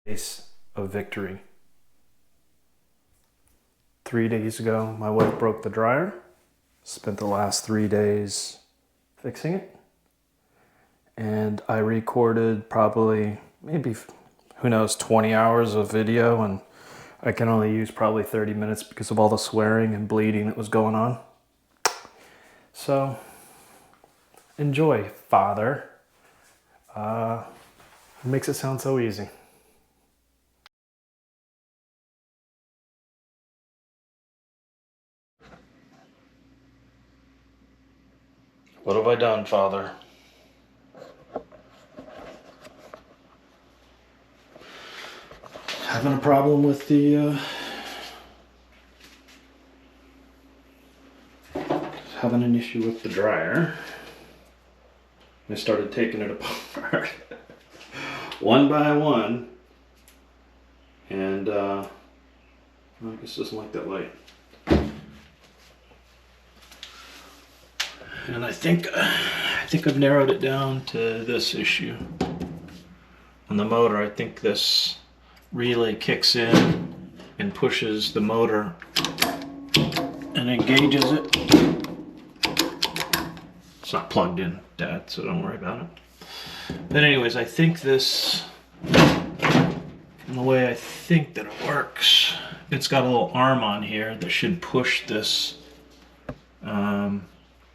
Face of victory. 3 days ago, my wife broke the dryer. Spent the last 3 days fixing it. And I recorded probably, maybe, who knows, 20 hours of video, and I can only use probably 30 minutes because of all the swearing and bleeding that was going on. So, enjoy, Father. It makes it sound so easy. What have I done, Father? Having a problem with the, having an issue with the dryer. I started taking it apart one by one, and I guess it doesn't like that light. And I think I've narrowed it down to this issue. On the motor, I think this relay kicks in and pushes the motor and engages it. It's not plugged in, Dad, so don't worry about it. But anyways, I think this, the way I think that it works, it's got a little arm on here that should push this.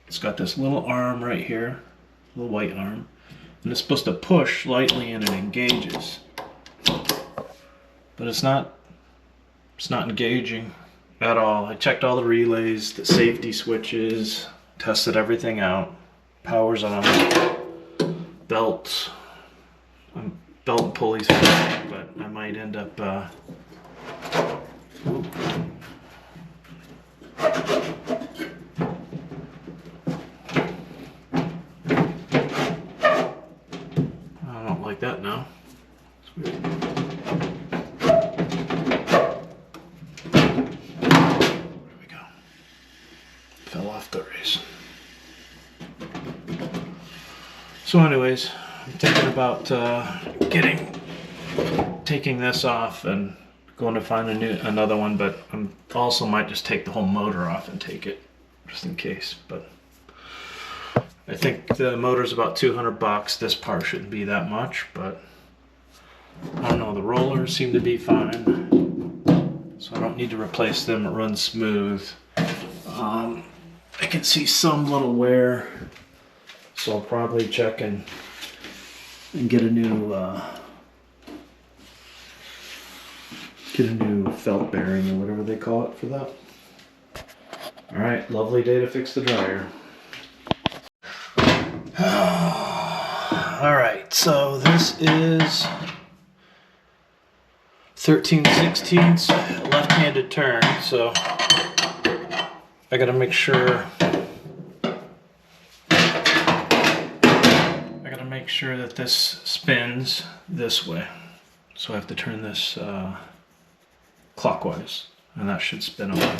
It's got this little arm right here, little white arm, and it's supposed to push lightly and it engages. But it's not engaging at all. I checked all the relays, the safety switches, tested everything out. Power's on, belt and pulleys, but I might end up I don't like that now. It's weird. There we go. Fell off the race. So anyways, I'm thinking about taking this off and going to find another one, but I also might just take the whole motor off and take it, just in case. But I think the motor's about $200. This part shouldn't be that much, but I don't know. The rollers seem to be fine, so I don't need to replace them. It runs smooth. I can see some little wear, so I'll probably check and get a new felt bearing or whatever they call it for that. All right, lovely day to fix the dryer. All right, so this is 13/16 left-handed turn, so I gotta make sure that this spins this way. So I have to turn this clockwise, and that should spin away.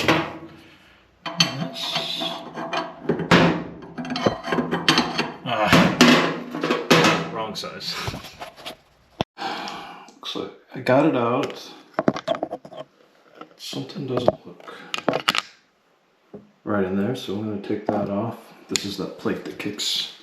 Wrong size. Looks like I got it out. Something doesn't look right in there, so I'm going to take that off. This is that plate that kicks.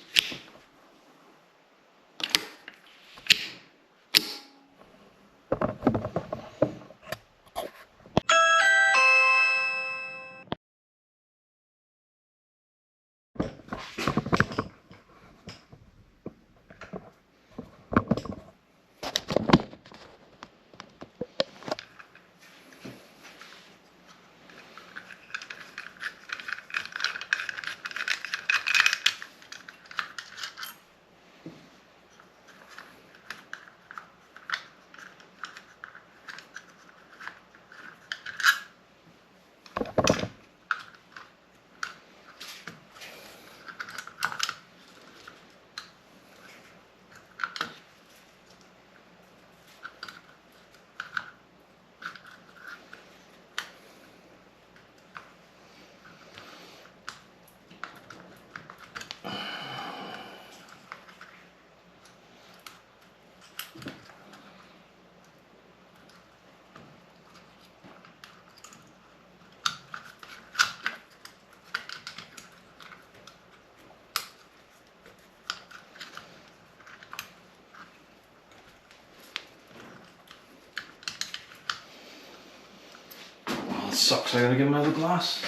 sucks, I gotta get another glass.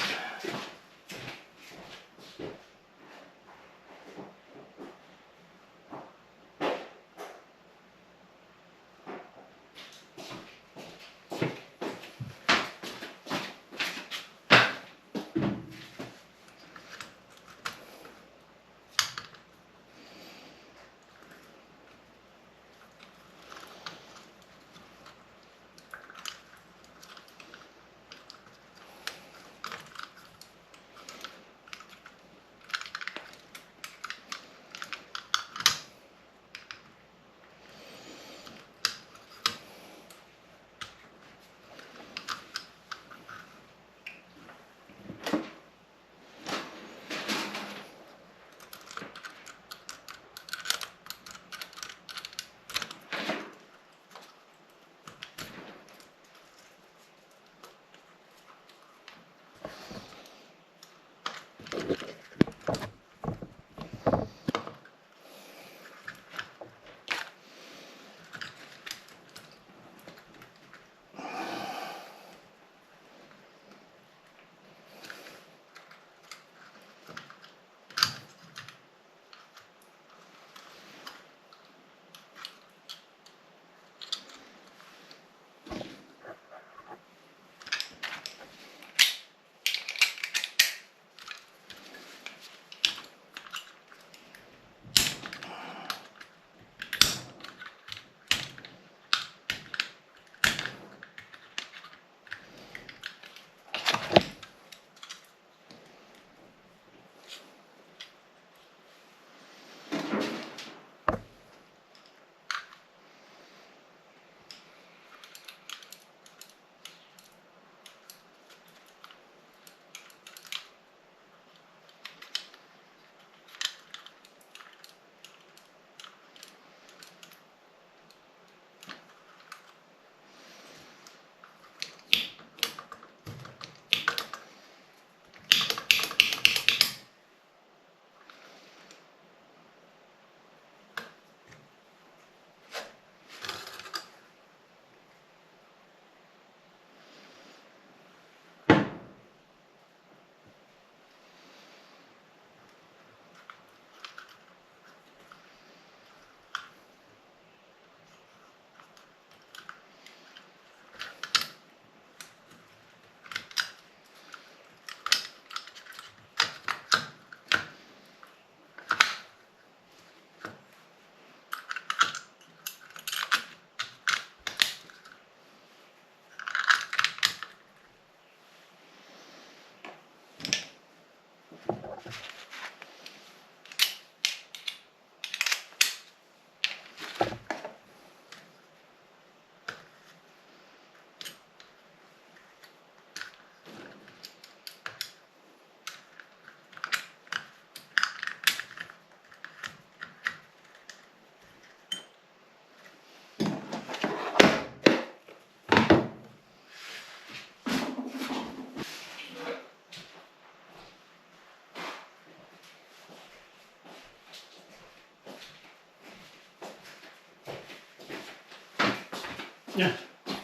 Yeah,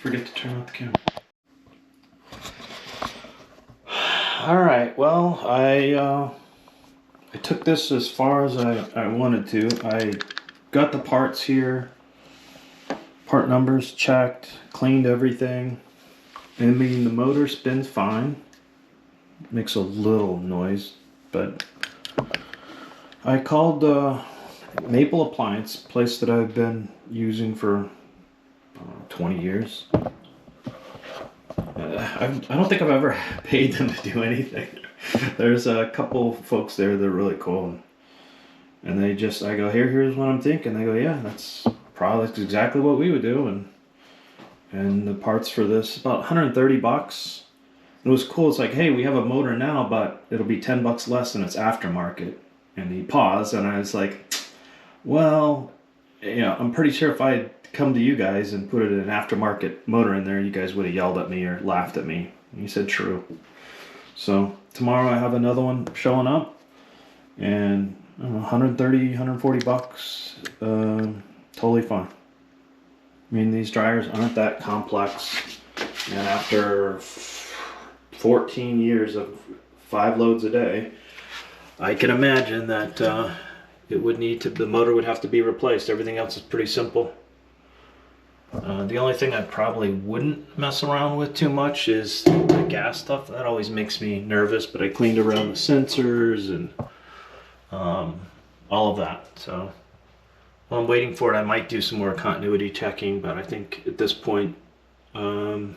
forget to turn off the camera. Alright, well, I took this as far as I wanted to. I got the parts here, part numbers checked, cleaned everything. I mean, the motor spins fine. Makes a little noise, but I called Maple Appliance, place that I've been using for 20 years. I don't think I've ever paid them to do anything. There's a couple folks there that are really cool, and they just, I go, here's what I'm thinking. They go, yeah, that's exactly what we would do, and the parts for this about 130 bucks. It was cool. It's like, hey, we have a motor now, but it'll be 10 bucks less than its aftermarket. And he paused, and I was like, well, I'm pretty sure if I had come to you guys and put an aftermarket motor in there, you guys would have yelled at me or laughed at me. And he said, true. So tomorrow I have another one showing up, and I don't know, 130, 140 bucks, totally fine. I mean, these dryers aren't that complex, and after 14 years of 5 loads a day, I can imagine that the motor would have to be replaced. Everything else is pretty simple. The only thing I probably wouldn't mess around with too much is the gas stuff. That always makes me nervous, but I cleaned around the sensors and all of that. So while I'm waiting for it, I might do some more continuity checking, but I think at this point, I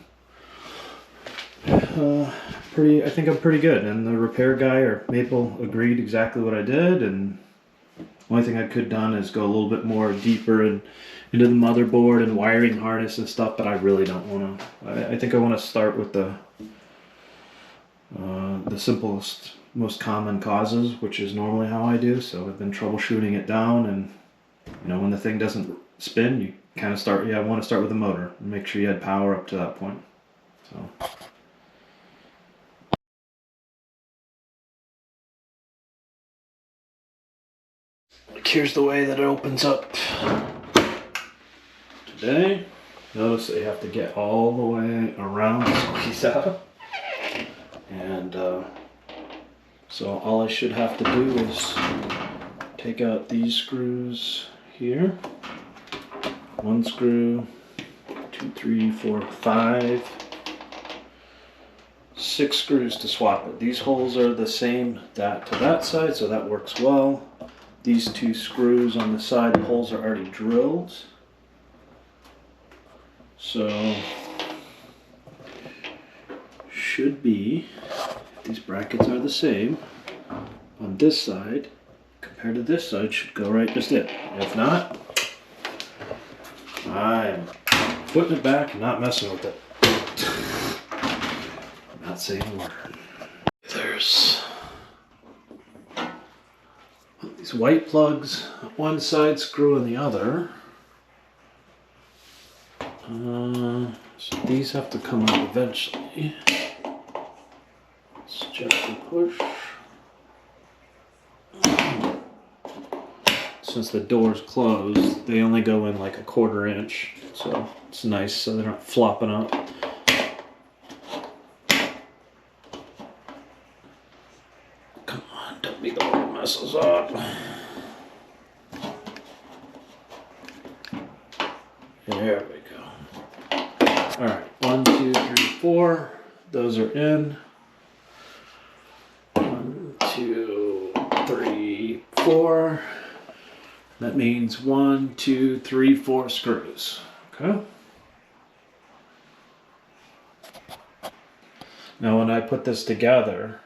think I'm pretty good. And the repair guy or Maple agreed exactly what I did, and the only thing I could have done is go a little bit more deeper into the motherboard and wiring harness and stuff, but I really don't want to. I think I want to start with the simplest, most common causes, which is normally how I do. So I've been troubleshooting it down, and when the thing doesn't spin, you kind of start. I want to start with the motor and make sure you had power up to that point. So. Here's the way that it opens up today. Notice that you have to get all the way around to squeeze out. And so all I should have to do is take out these screws here. 1 screw, 2, 3, 4, 5, 6 screws to swap it. These holes are the same to that side, so that works well. These 2 screws on the side, the holes are already drilled. So, should be, if these brackets are the same, on this side, compared to this side, should go right just it. If not, I'm putting it back and not messing with it. I'm not saying a word. There's these white plugs, one side screw in the other. So these have to come out eventually. Let's gently push. Since the door's closed, they only go in like a 1/4 inch, so it's nice so they're not flopping out. Come on, don't be the one that messes up. There we go. Alright, 1, 2, 3, 4. Those are in. 1, 2, 3, 4. That means 1, 2, 3, 4 screws. Okay. Now when I put this together,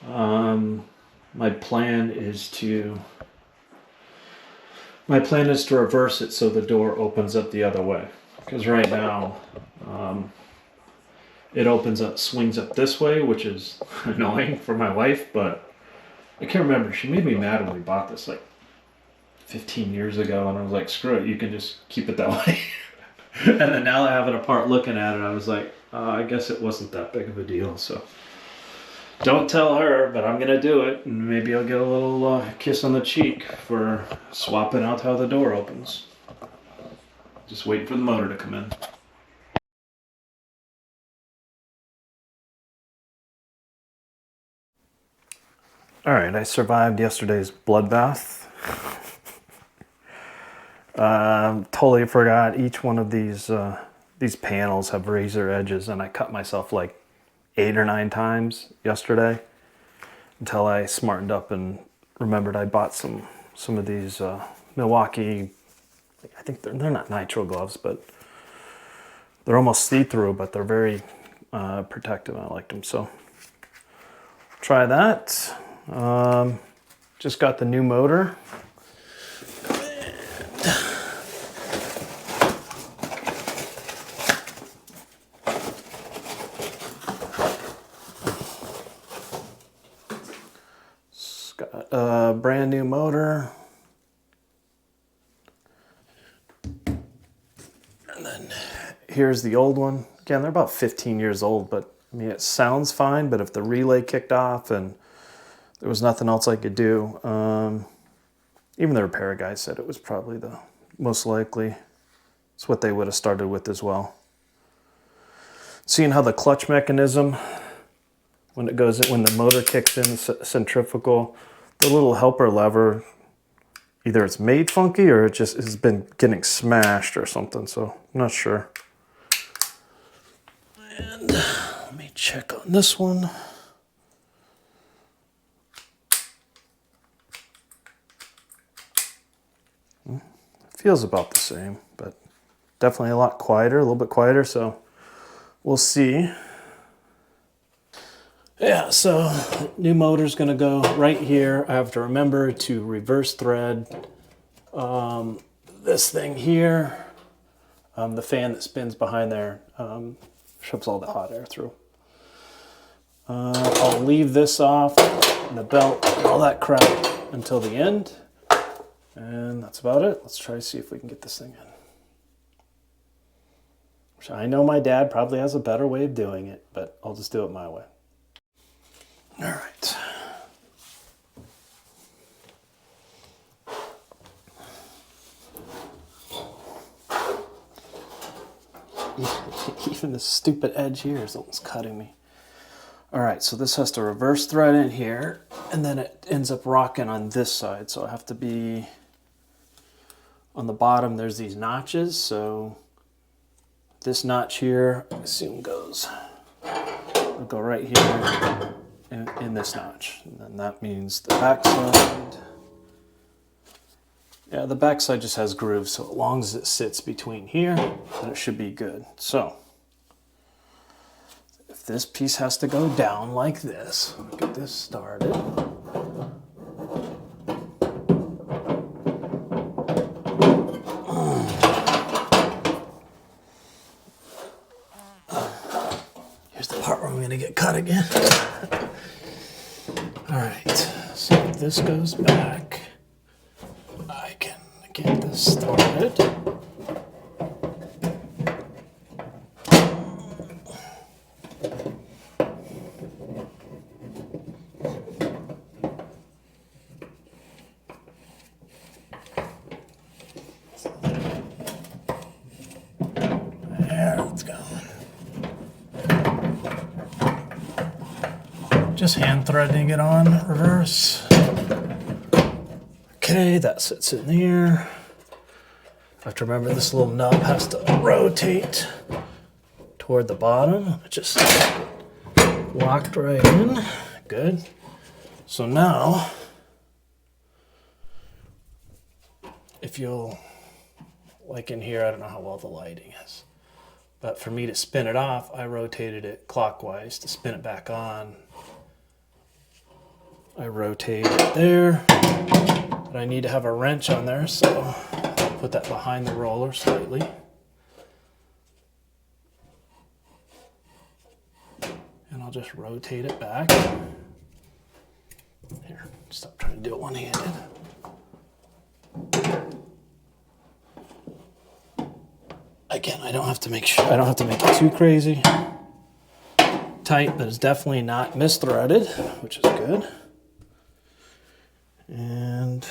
my plan is to reverse it so the door opens up the other way. Because right now, it swings up this way, which is annoying for my wife, but I can't remember. She made me mad when we bought this like 15 years ago, and I was like, screw it, you can just keep it that way. And then now I have it apart looking at it, I was like, I guess it wasn't that big of a deal. So don't tell her, but I'm gonna do it, and maybe I'll get a little kiss on the cheek for swapping out how the door opens. Just waiting for the motor to come in. Alright, I survived yesterday's bloodbath. Totally forgot each one of these panels have razor edges, and I cut myself like 8 or 9 times yesterday until I smartened up and remembered I bought some of these Milwaukee, I think they're not nitro gloves, but they're almost see-through, but they're very protective. I liked them, so try that. Just got the new motor. It's got a brand new motor. And then here's the old one. Again, they're about 15 years old, but I mean, it sounds fine, but if the relay kicked off and there was nothing else I could do, even the repair guy said it was probably the most likely. It's what they would have started with as well. Seeing how the clutch mechanism when the motor kicks in, centrifugal, the little helper lever, either it's made funky or it just has been getting smashed or something, so I'm not sure. And let me check on this one. Feels about the same, but definitely a lot quieter, a little bit quieter, so we'll see. Yeah, so new motor's gonna go right here. I have to remember to reverse thread this thing here. The fan that spins behind there shoves all the hot air through. I'll leave this off, the belt, all that crap until the end. And that's about it. Let's try to see if we can get this thing in. I know my dad probably has a better way of doing it, but I'll just do it my way. All right. Even this stupid edge here is almost cutting me. All right, so this has to reverse thread in here, and then it ends up rocking on this side. So I have to be on the bottom. There's these notches, so this notch here, I assume goes. It'll go right here in this notch, and then that means the back side. Yeah, the back side just has grooves, so as long as it sits between here, then it should be good. So if this piece has to go down like this, get this started. Here's the part where I'm going to get cut again. All right, so if this goes back, I can get this started. There it's going. Just hand threading it on reverse. Okay, that sits in there. I have to remember this little nub has to rotate toward the bottom. It just locked right in. Good. So now, if you'll, like in here, I don't know how well the lighting is, but for me to spin it off, I rotated it clockwise. To spin it back on, I rotate it there. But I need to have a wrench on there, so I'll put that behind the roller slightly. And I'll just rotate it back. Here, stop trying to do it one-handed. Again, I don't have to make it too crazy tight, but it's definitely not misthreaded, which is good. And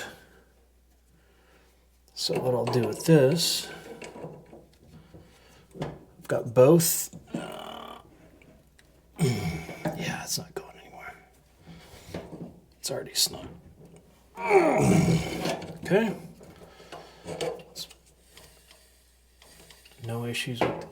so what I'll do with this, I've got both. Yeah, it's not going anywhere. It's already snug. Okay. No issues with it.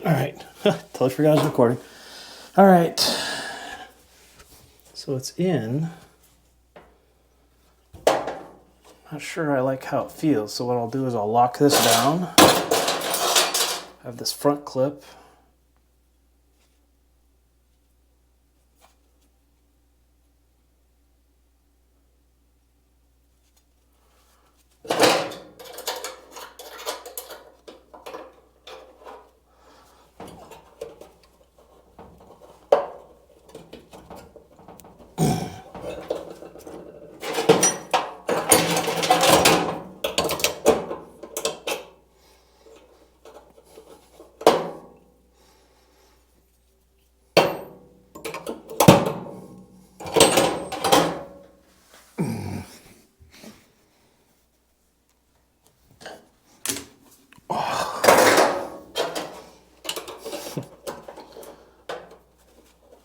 All right. Totally forgot I was recording. All right. So it's in. Not sure I like how it feels. So what I'll do is I'll lock this down. I have this front clip.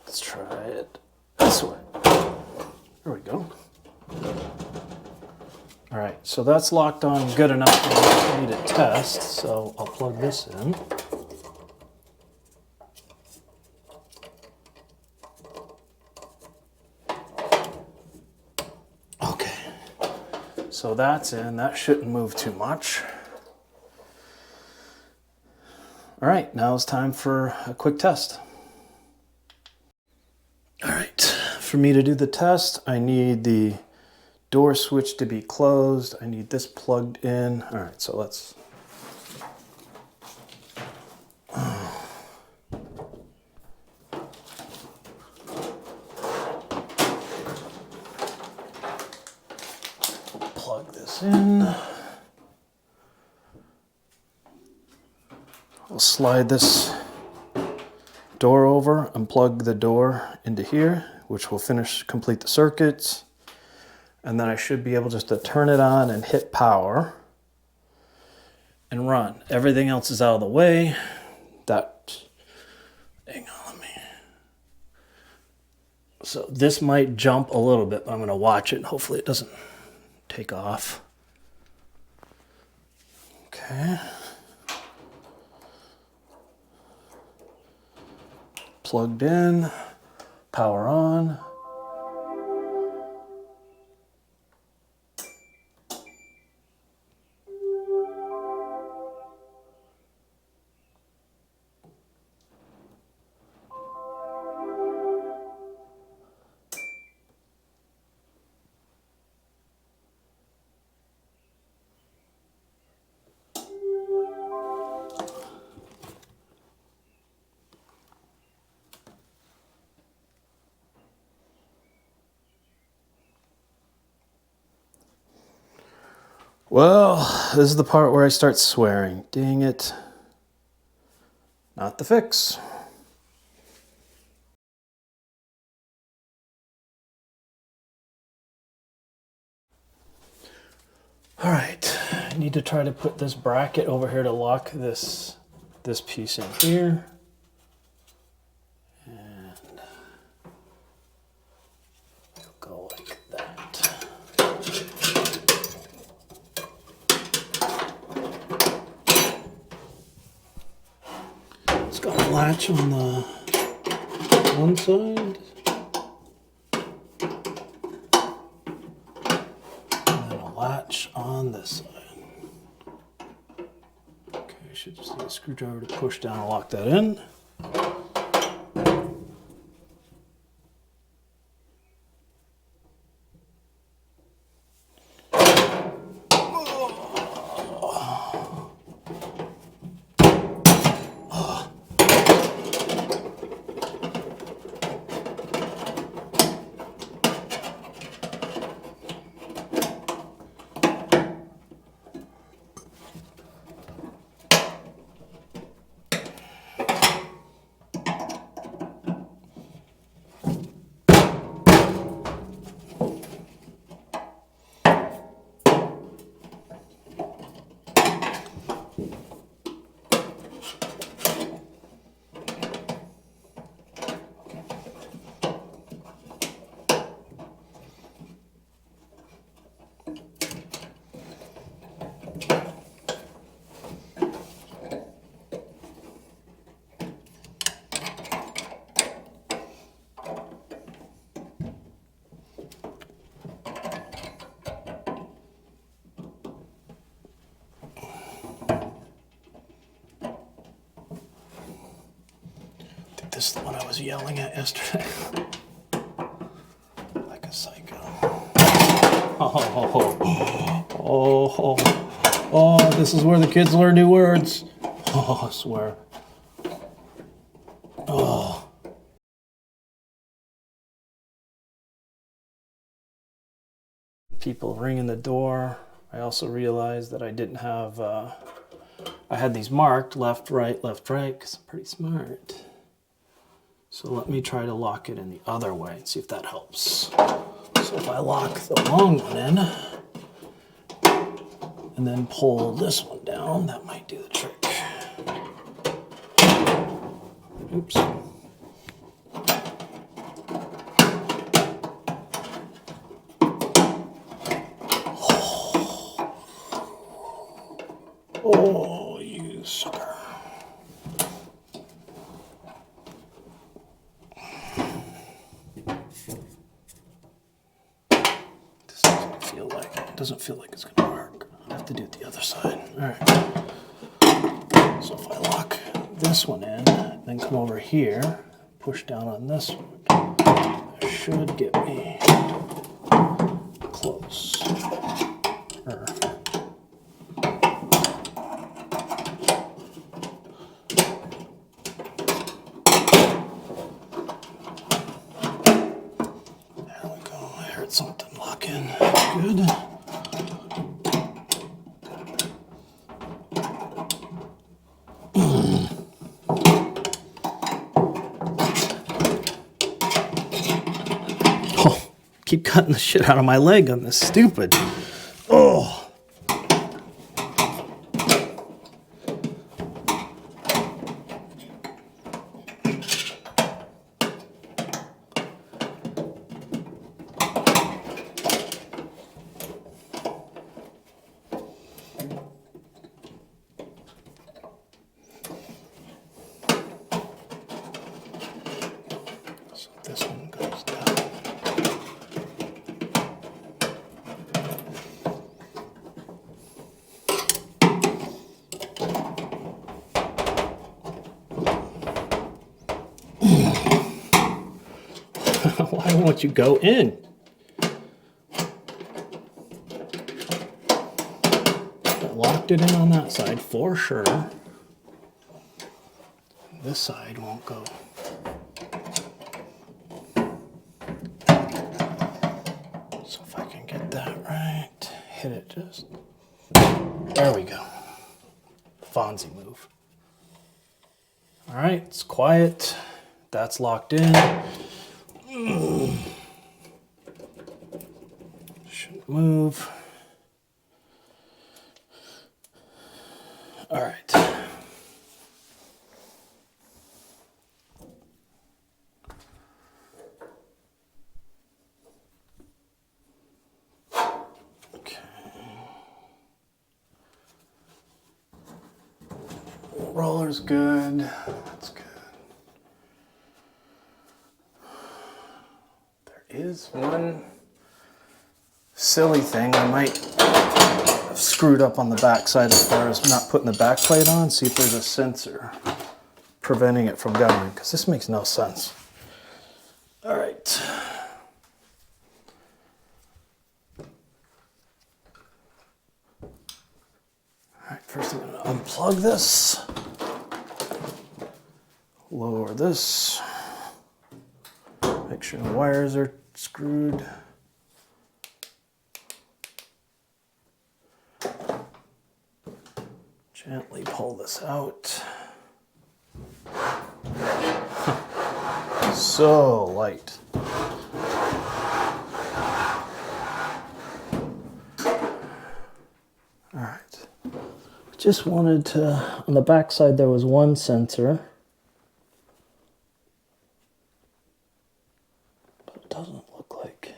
Let's try it this way. There we go. All right, so that's locked on good enough for me to test. So I'll plug this in. Okay, so that's in. That shouldn't move too much. All right, now it's time for a quick test. All right, for me to do the test, I need the door switch to be closed. I need this plugged in. All right, so let's. Plug this in. I'll slide this door over and plug the door into here, which will complete the circuits. And then I should be able just to turn it on and hit power and run. Everything else is out of the way. Hang on, So this might jump a little bit, but I'm gonna watch it and hopefully it doesn't take off. Okay. Plugged in, power on. Well, this is the part where I start swearing. Dang it. Not the fix. All right, I need to try to put this bracket over here to lock this piece in here. And it'll go like that. It's got a latch on the one side. Latch on this side. Okay, I should just need a screwdriver to push down and lock that in. this the one I was yelling at yesterday? Like a psycho. Oh, this is where the kids learn new words. Oh, I swear. Oh. People ringing the door. I also realized that I didn't have, I had these marked left, right, because I'm pretty smart. So let me try to lock it in the other way and see if that helps. So if I lock the long one in and then pull this one down, that might do the trick. Oops. Oh, you sucker. Doesn't feel like it's gonna work. I have to do it the other side. All right. So if I lock this one in, then come over here, push down on this one, that should get me close. There we go. I heard something lock in. Good. Keep cutting the shit out of my leg on this stupid. Oh. So this one goes down. Why won't you go in? I locked it in on that side for sure. This side won't go. So if I can get that right, hit it just. There we go. Fonzie move. All right, it's quiet. That's locked in. Shouldn't move. All right. Okay. Roller's good. That's good. Is one silly thing I might have screwed up on the back side as far as not putting the back plate on. See if there's a sensor preventing it from going, because this makes no sense. All right. All right, first I'm going to unplug this, lower this, make sure the wires are screwed. Gently pull this out. So light. All right. Just wanted to, on the back side there was one sensor. But it doesn't look like.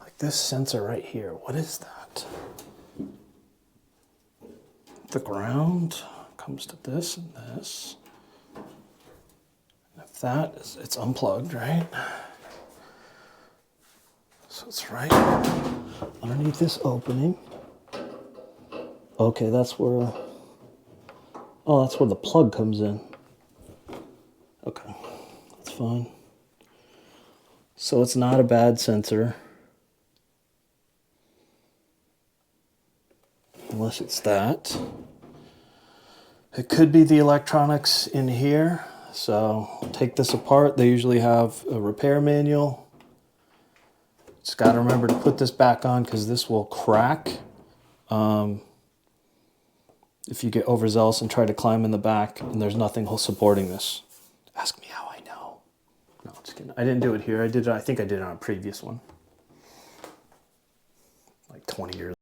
Like this sensor right here, what is that? The ground comes to this and this. If that is, it's unplugged, right? So it's right underneath this opening. Okay, that's where... Oh, that's where the plug comes in. Okay, that's fine. So it's not a bad sensor. Unless it's that. It could be the electronics in here. So take this apart. They usually have a repair manual. Just got to remember to put this back on because this will crack if you get overzealous and try to climb in the back and there's nothing supporting this. Ask me how I know. No, just kidding. I didn't do it here. I think I did it on a previous one. Like 20 years.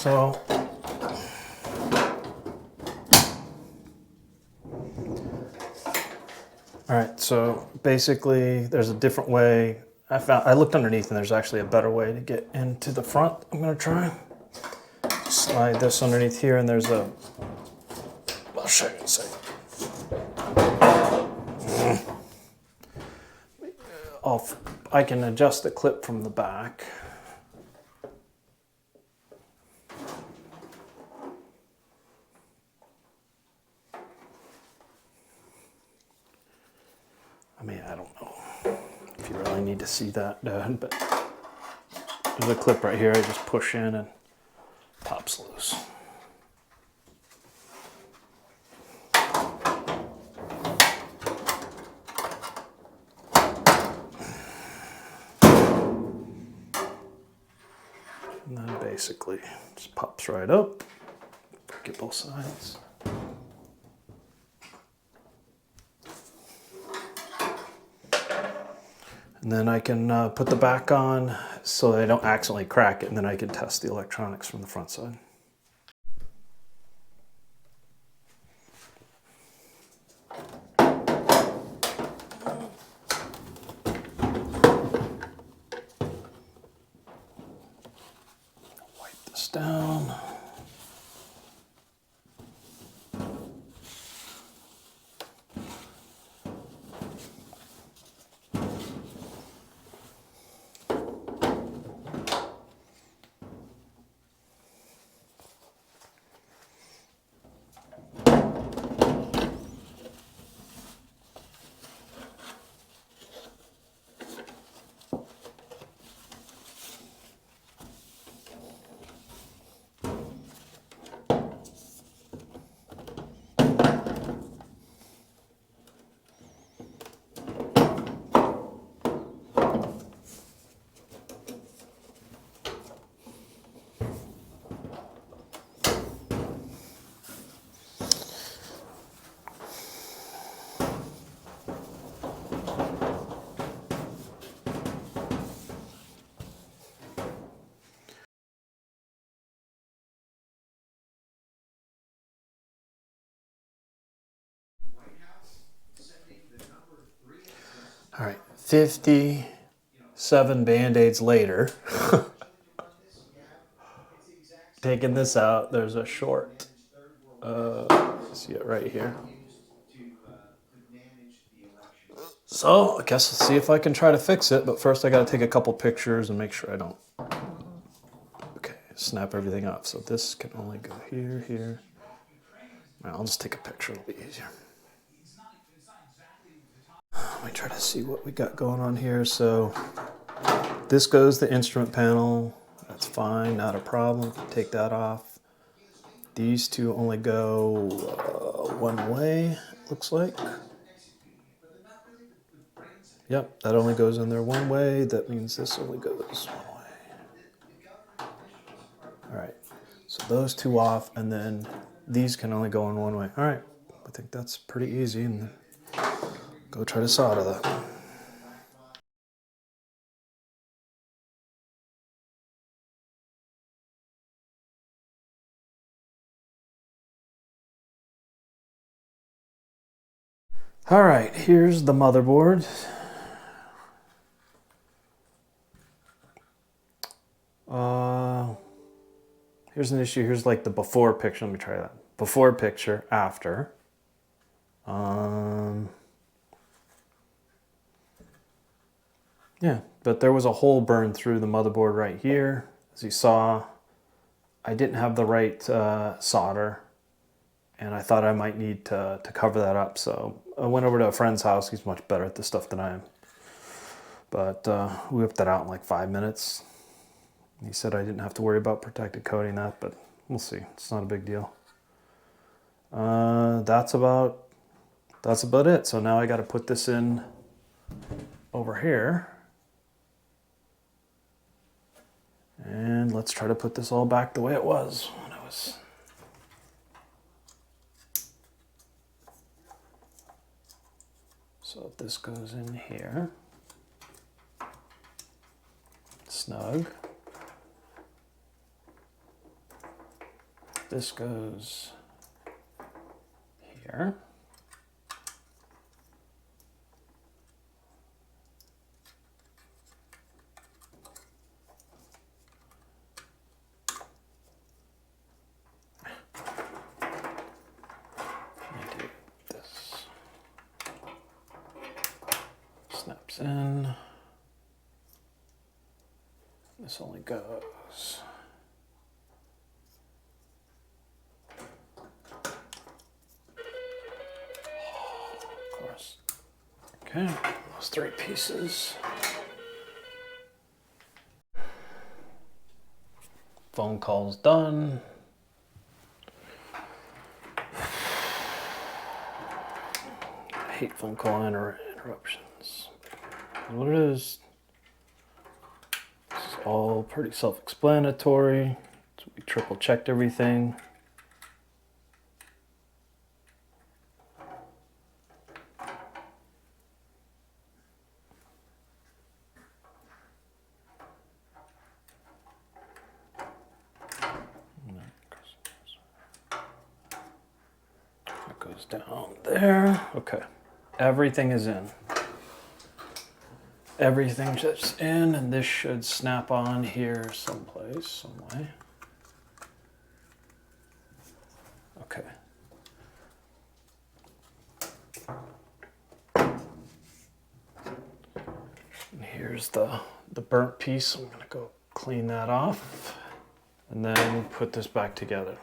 So all right, so basically there's a different way. I looked underneath and there's actually a better way to get into the front. I'm gonna try. Slide this underneath here and there's a, I'll show you in a second. I can adjust the clip from the back. I mean, I don't know if you really need to see that, but there's a clip right here. I just push in and pops loose. And then basically just pops right up. Get both sides. And then I can put the back on so that I don't accidentally crack it, and then I can test the electronics from the front side. Wipe this down. All right, 57 Band-Aids later. Taking this out, there's a short. See it right here. So I guess let's see if I can try to fix it, but first I gotta take a couple pictures and make sure I don't. Okay, snap everything up. So this can only go here, here. I'll just take a picture, it'll be easier. Let me try to see what we got going on here. So this goes the instrument panel. That's fine, not a problem. Take that off. These two only go one way, looks like. Yep, that only goes in there one way. That means this only goes one way. All right, so those two off, and then these can only go in one way. All right, I think that's pretty easy, and go try to solder that. All right, here's the motherboard. Here's an issue. Here's like the before picture. Let me try that. Before picture, after. Yeah, but there was a hole burned through the motherboard right here. As you saw, I didn't have the right solder, and I thought I might need to cover that up. So I went over to a friend's house. He's much better at this stuff than I am. But we whipped that out in like 5 minutes. He said I didn't have to worry about protected coating that, but we'll see. It's not a big deal. That's about it. So now I got to put this in over here. And let's try to put this all back the way it was when I was. So this goes in here. Snug. This goes here. This snaps in. This only goes. Of course. Okay, those 3 pieces. Phone call's done. I hate phone call interruptions. What it is, this is all pretty self-explanatory. So we triple checked everything. That goes down there. Okay, everything is in. Everything just in, and this should snap on here someplace, some way. Okay. And here's the burnt piece. I'm gonna go clean that off and then put this back together.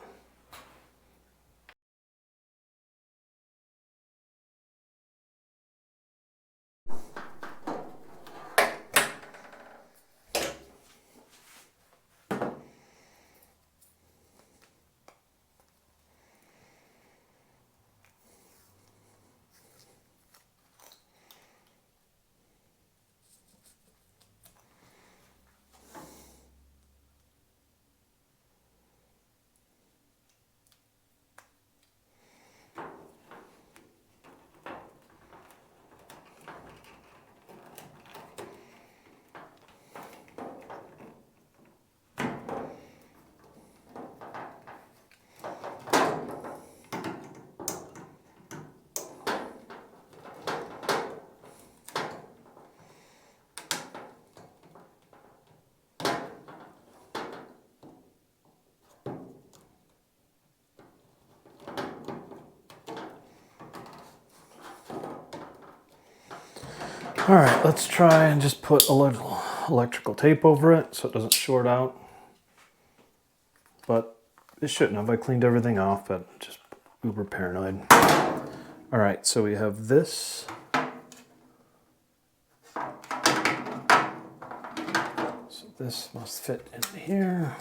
All right, let's try and just put a little electrical tape over it so it doesn't short out. But it shouldn't have. I cleaned everything off, but just uber paranoid. All right, so we have this. So this must fit in here.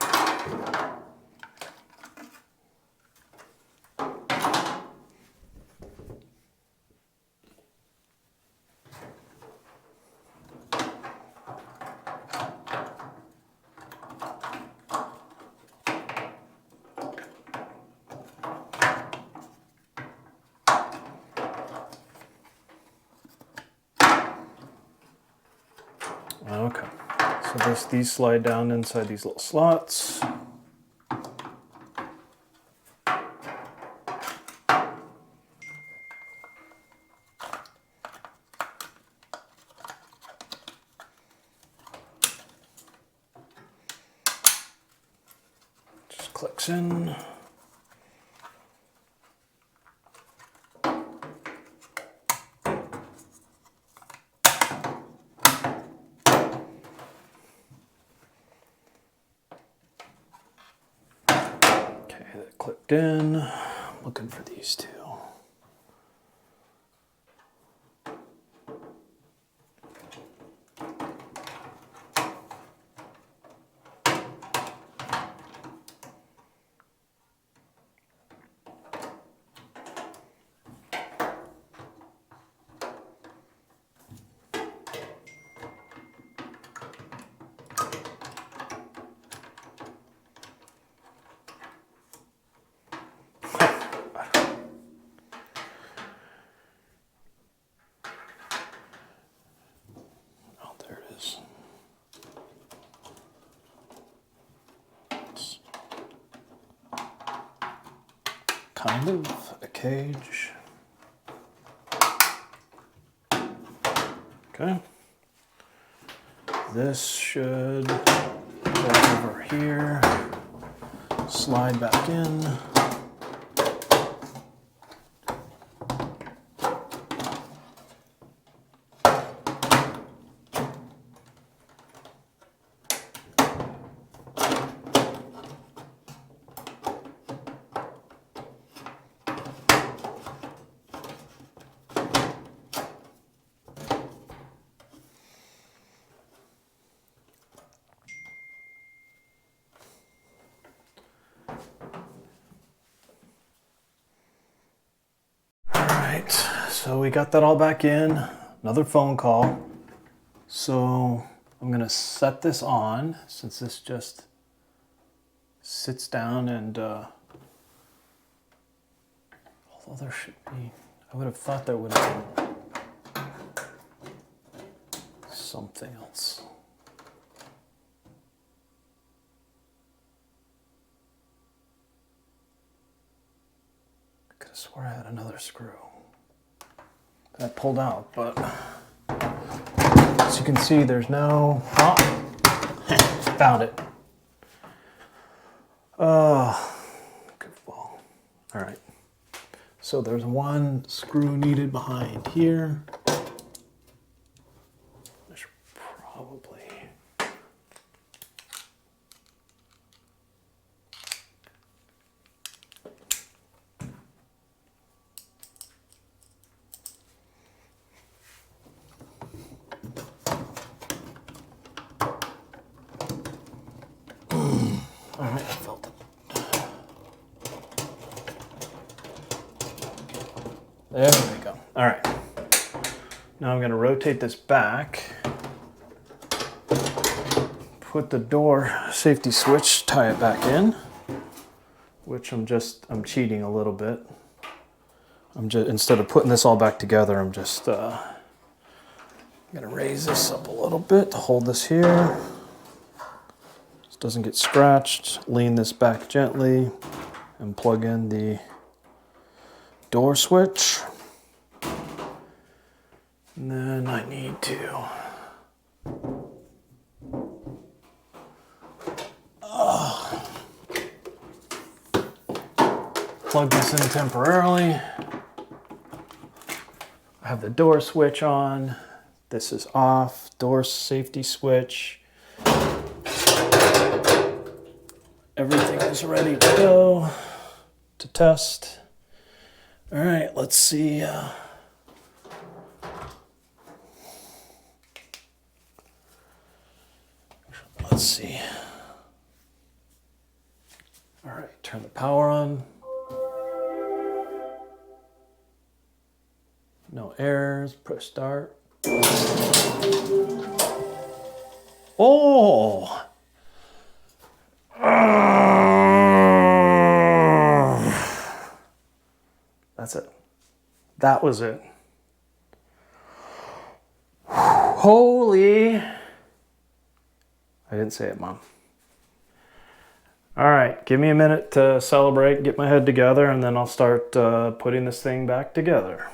Okay, so these slide down inside these little slots. Just clicks in. That clicked in. I'm looking for these two. kind of a cage. Okay. This should go over here, slide back in. So we got that all back in. Another phone call. So I'm gonna set this on since this just sits down and although there should be, I would have thought there would have been something else. I could have swore I had another screw that I pulled out, but as you can see, there's no, found it. Good ball. All right. So there's one screw needed behind here. I should probably. All right, I felt it. There we go. All right. Now I'm going to rotate this back. Put the door safety switch, tie it back in, which I'm cheating a little bit. Instead of putting this all back together, I'm just going to raise this up a little bit to hold this here. Doesn't get scratched. Lean this back gently and plug in the door switch. And then I need to plug this in temporarily. I have the door switch on. This is off. Door safety switch. Everything is ready to go to test. All right, let's see. Let's see. All right, turn the power on. No errors, push start. Oh! That's it. That was it. Holy. I didn't say it, Mom. All right, give me a minute to celebrate, get my head together, and then I'll start putting this thing back together.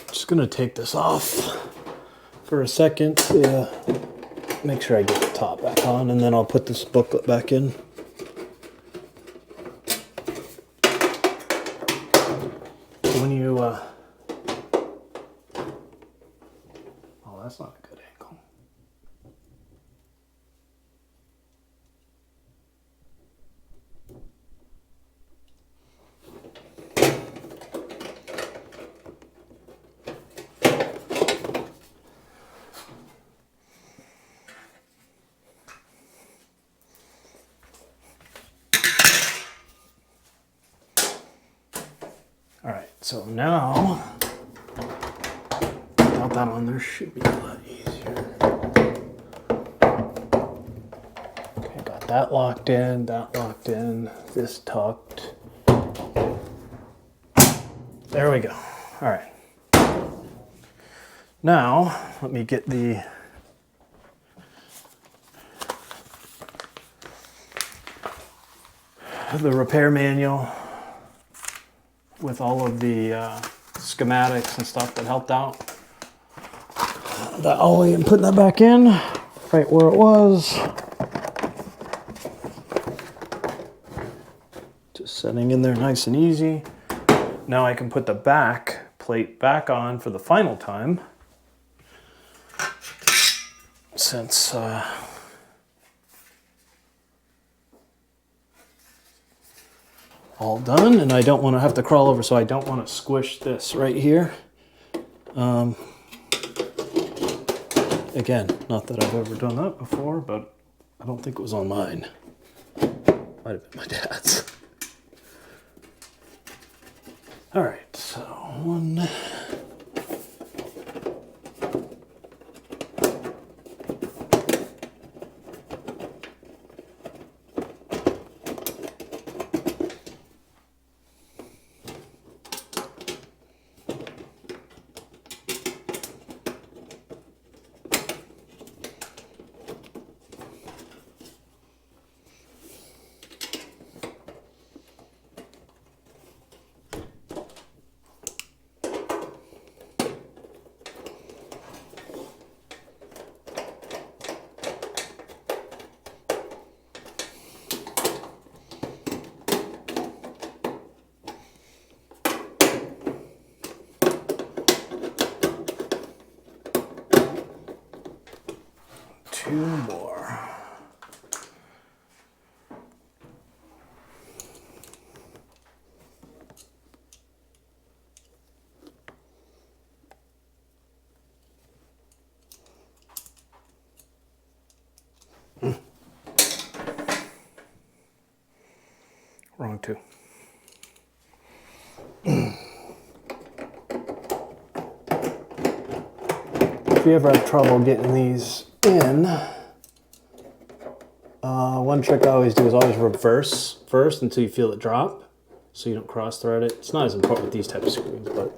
Just gonna take this off for a second to make sure I get the top back on, and then I'll put this booklet back in. When you oh, that's not a good angle. All right, so now, without that on there, should be a lot easier. Okay, got that locked in, this tucked. There we go. All right. Now, let me get the repair manual with all of the schematics and stuff that helped out. That ollie and putting that back in right where it was. Just setting in there nice and easy. Now I can put the back plate back on for the final time, since all done, and I don't want to have to crawl over, so I don't want to squish this right here. Again, not that I've ever done that before, but I don't think it was on mine. Might have been my dad's. All right, so one. Two more. Wrong two. If you ever have trouble getting these in, one trick I always do is always reverse first until you feel it drop, so you don't cross thread it. It's not as important with these type of screws, but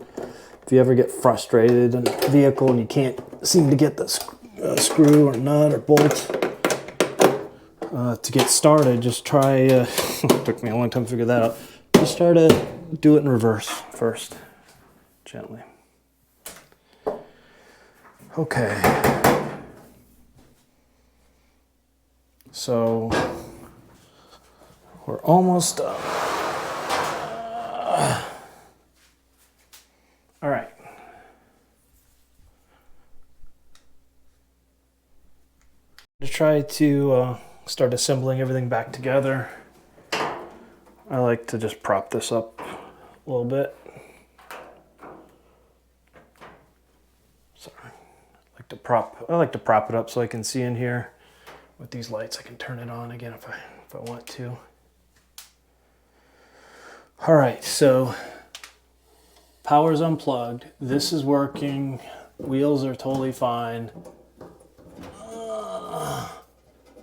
if you ever get frustrated in a vehicle and you can't seem to get the screw or nut or bolt to get started, just try, it took me a long time to figure that out, just try to do it in reverse first, gently. Okay. So we're almost done. All right. To try to start assembling everything back together, I like to just prop this up a little bit. Sorry. I like to prop it up so I can see in here. With these lights, I can turn it on again if I want to. All right, so power's unplugged. This is working. Wheels are totally fine.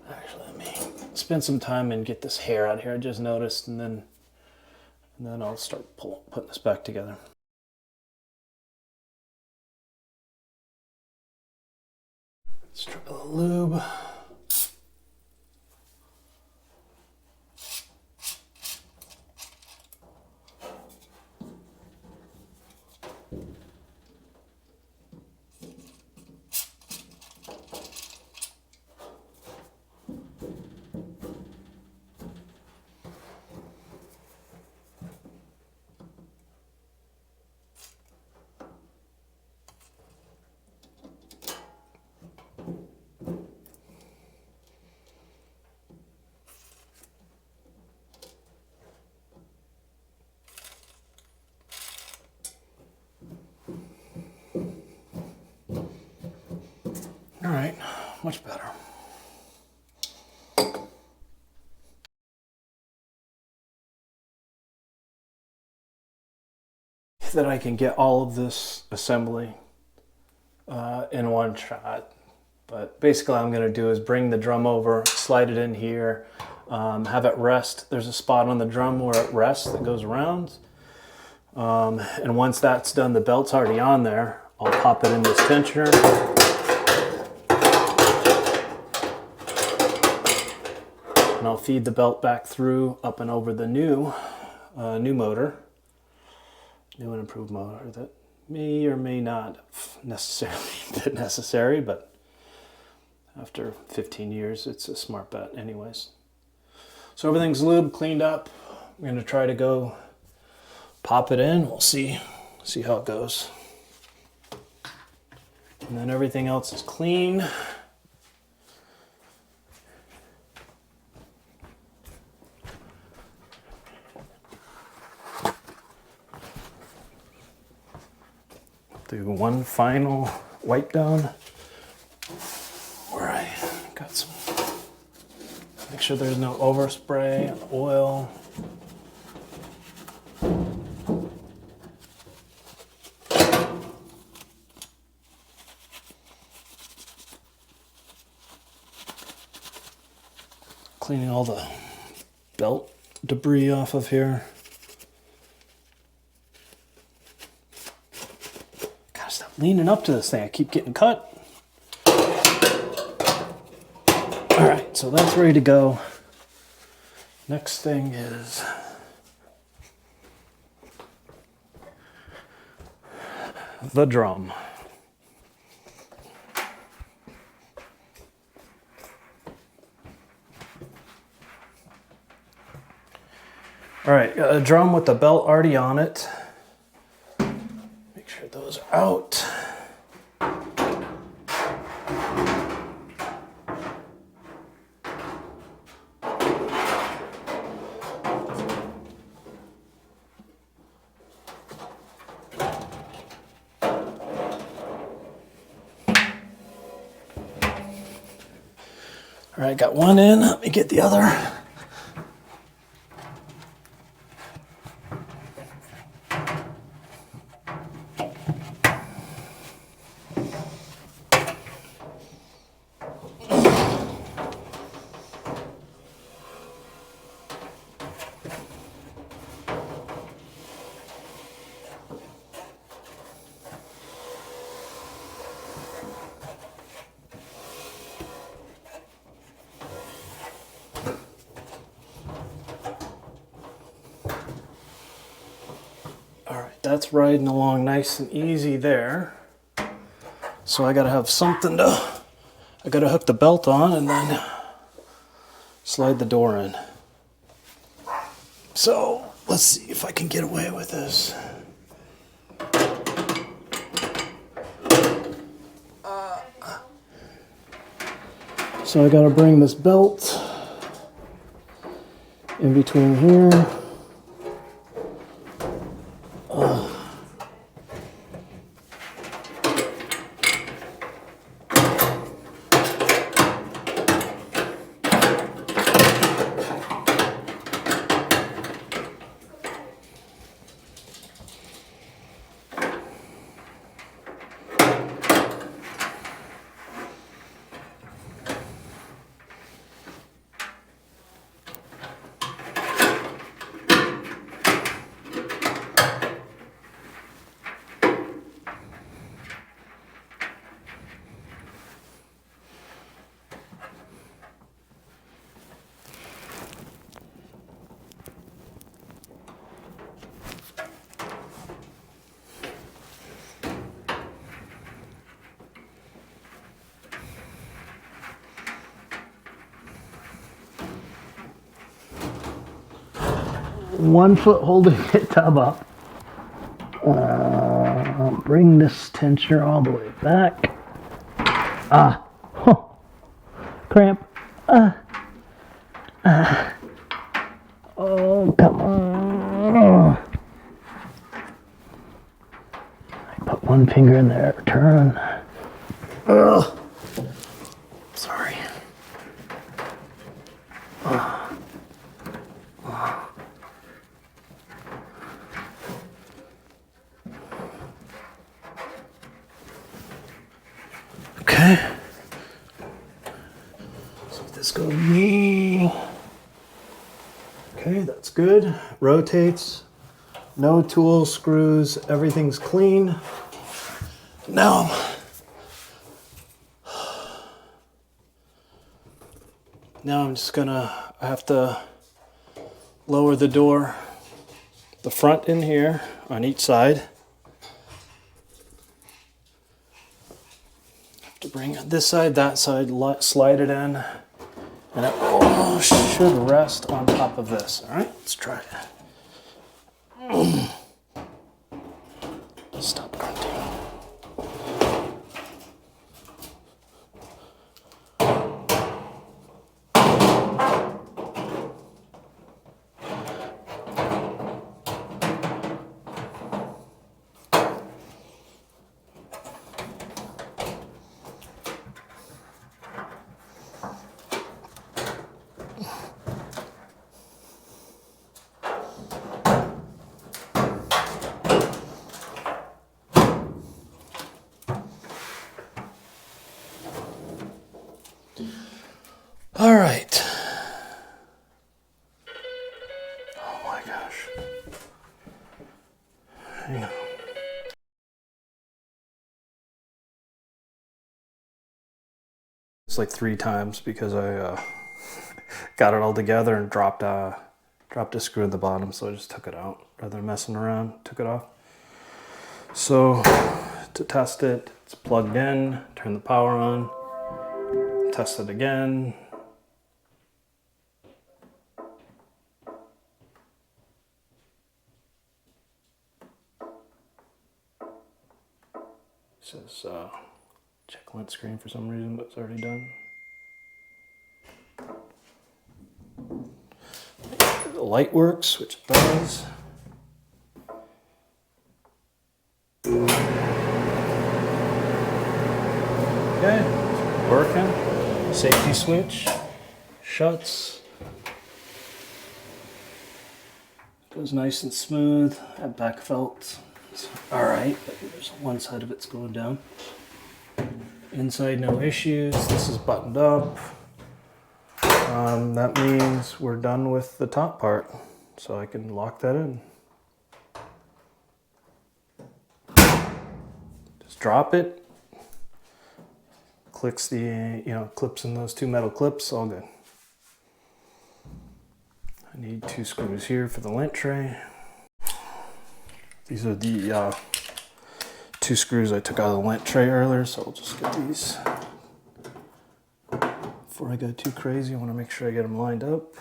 Actually, let me spend some time and get this hair out here. I just noticed, and then I'll start putting this back together. Let's try the lube. All right, much better. That I can get all of this assembly in one shot, But basically all I'm going to do is bring the drum over, slide it in here, have it rest. There's a spot on the drum where it rests that goes around. And once that's done, the belt's already on there. I'll pop it in this tensioner. And I'll feed the belt back through up and over the new motor. New and improved motor that may or may not necessarily be necessary, but after 15 years, it's a smart bet anyways. So everything's lubed, cleaned up. I'm gonna try to go pop it in. We'll see how it goes. And then everything else is clean. Do one final wipe down where I got some, make sure there's no overspray on oil. Cleaning all the belt debris off of here. Gotta stop leaning up to this thing. I keep getting cut. All right, so that's ready to go. Next thing is the drum. All right, got a drum with the belt already on it. Make sure those are out. All right, got one in. Let me get the other. That's riding along nice and easy there. So I gotta have something to, I gotta hook the belt on and then slide the door in. So let's see if I can get away with this. So I gotta bring this belt in between here. One foot holding the tub up. Bring this tensioner all the way back. Cramp. Oh, come on. I put one finger in there, turn. Sorry. Okay, screw. Okay, that's good. Rotates. No tools, screws, everything's clean. Now, I'm just gonna, I have to lower the door, the front in here on each side. Have to bring this side, that side, slide it in, and it should rest on top of this. All right, let's try it. Stop grunting. All right. Oh my gosh. Hang on. It's like 3 times because I got it all together and dropped a screw at the bottom, so I just took it out rather than messing around. Took it off. So to test it, it's plugged in. Turn the power on. Test it again. It says check lint screen for some reason, but it's already done. The light works, which it does. Okay, it's working. Safety switch shuts. Goes nice and smooth. That back felt all right, but there's one side of it's going down. Inside, no issues. This is buttoned up. That means we're done with the top part, so I can lock that in. Just drop it. Clicks the, clips in those 2 metal clips, all good. I need 2 screws here for the lint tray. These are the 2 screws I took out of the lint tray earlier, so I'll just get these. Before I go too crazy, I want to make sure I get them lined up.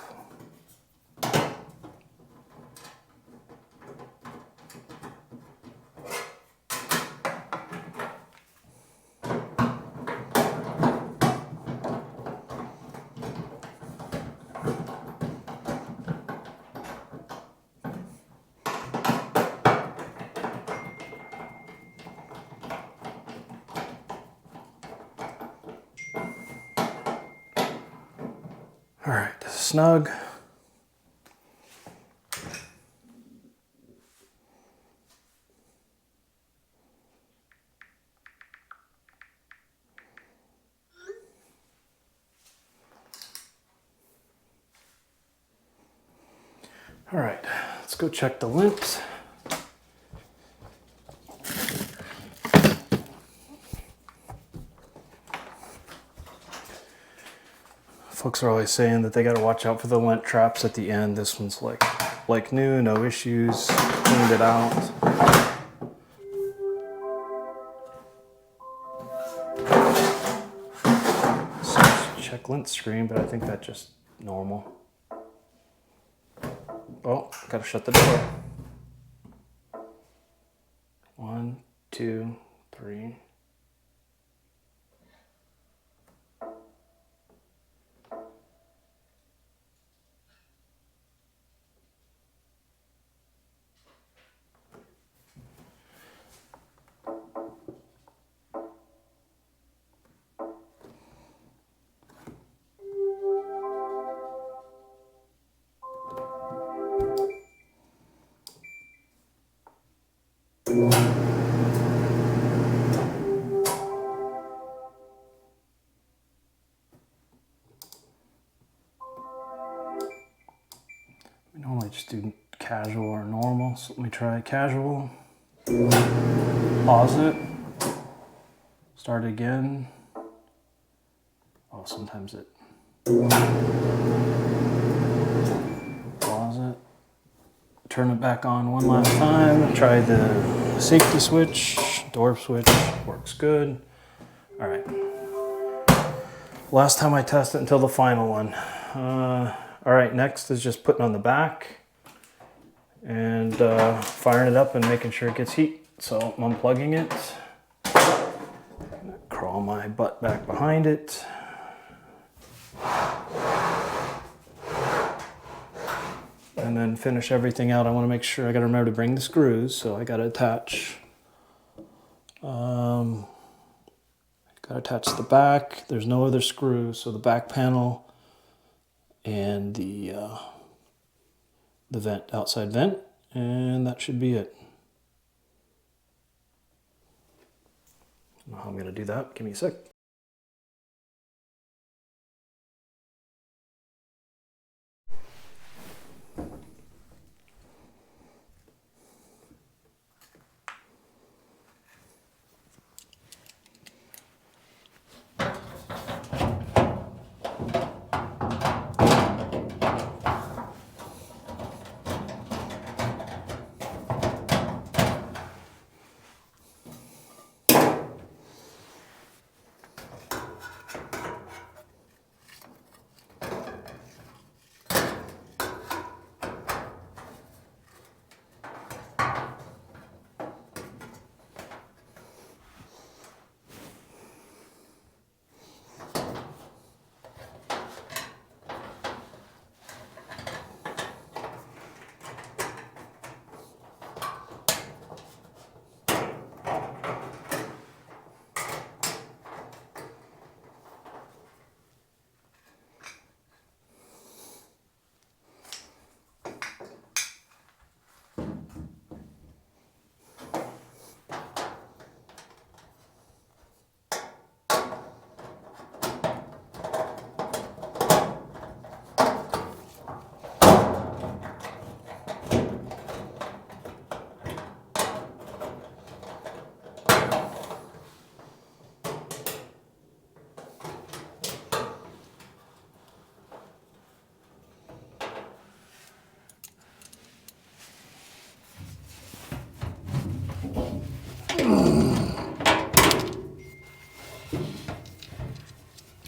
All right, snug. All right, let's go check the lint. Folks are always saying that they got to watch out for the lint traps at the end. This one's like new, no issues, cleaned it out. So check lint screen, but I think that's just normal. Oh, gotta shut the door. 1, 2, 3. normally just do casual or normal. So let me try casual. Pause it. Start again. Oh, sometimes it. Pause it. Turn it back on one last time. Try the safety switch. Door switch works good. All right. Last time I tested until the final one. All right, next is just putting on the back and firing it up and making sure it gets heat. So I'm unplugging it. Crawl my butt back behind it. And then finish everything out. I want to make sure, I got to remember to bring the screws, so I got to attach. Got to attach the back. There's no other screws, so the back panel and the vent, outside vent, and that should be it. I don't know how I'm going to do that. Give me a sec.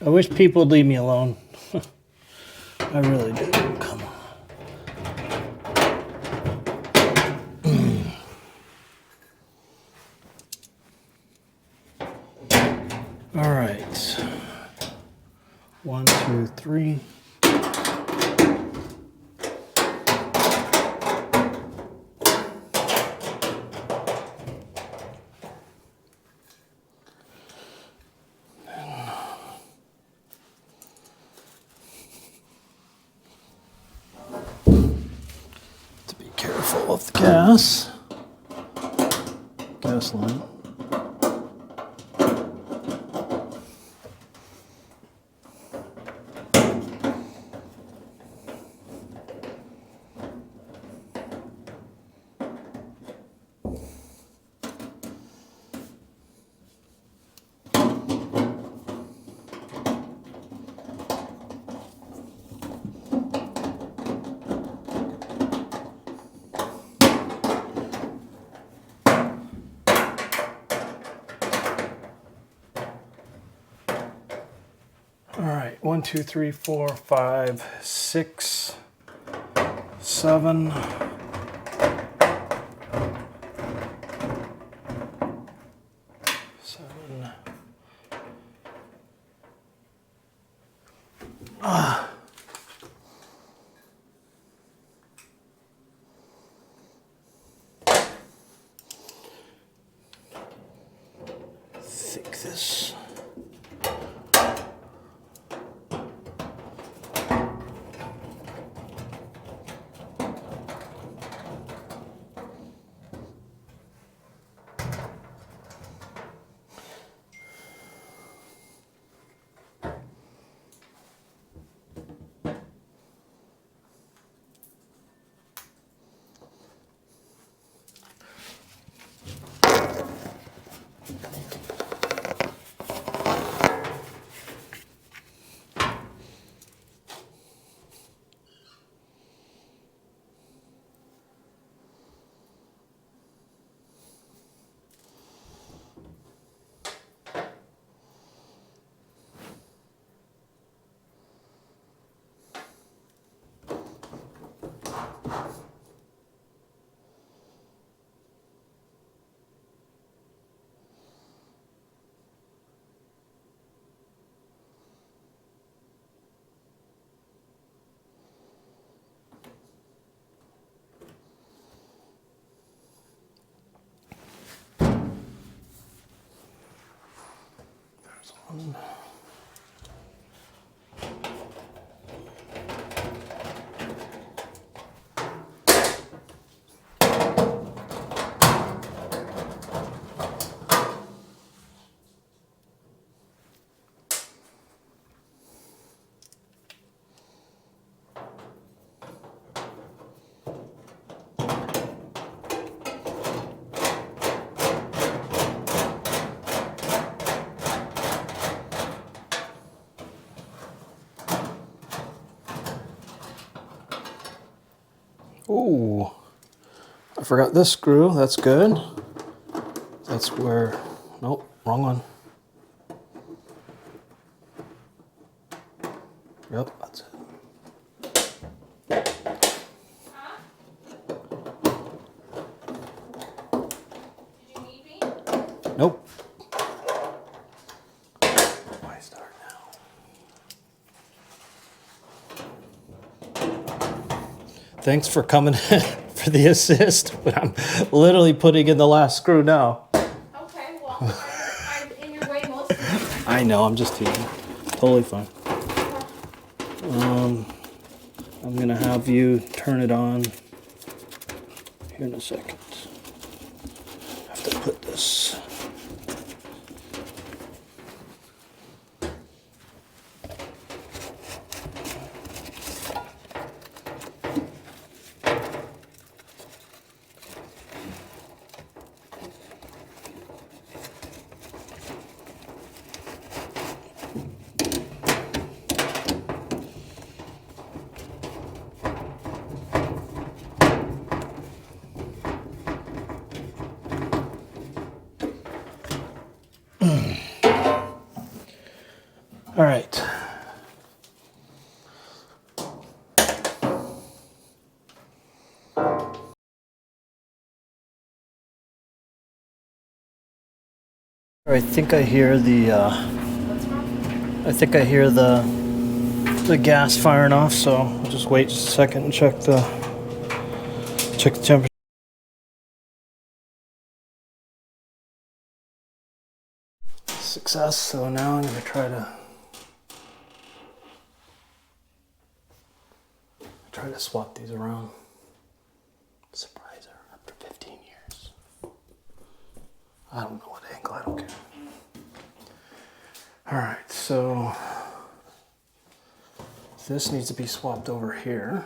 I wish people would leave me alone. I really do. Come on. All right. 1, 2, 3. To be careful of the gas line. All right, 1, 2, 3, 4, 5, 6, 7. Think this. one. Ooh, I forgot this screw. That's good. That's where, nope, wrong one. Yep, that's it. Did you need me? Nope. Why start now? Thanks for coming for the assist, but I'm literally putting in the last screw now. Okay, well, I'm in your way most of the time. I know, I'm just teasing. Totally fine. I'm gonna have you turn it on here in a second. I have to put this. All right. I think I hear the. What's wrong? I think I hear the gas firing off. So I'll just wait just a second and check the temperature. Success. So now I'm gonna try to swap these around. Surprise her after 15 years. I don't know what angle. I don't care. All right. So this needs to be swapped over here.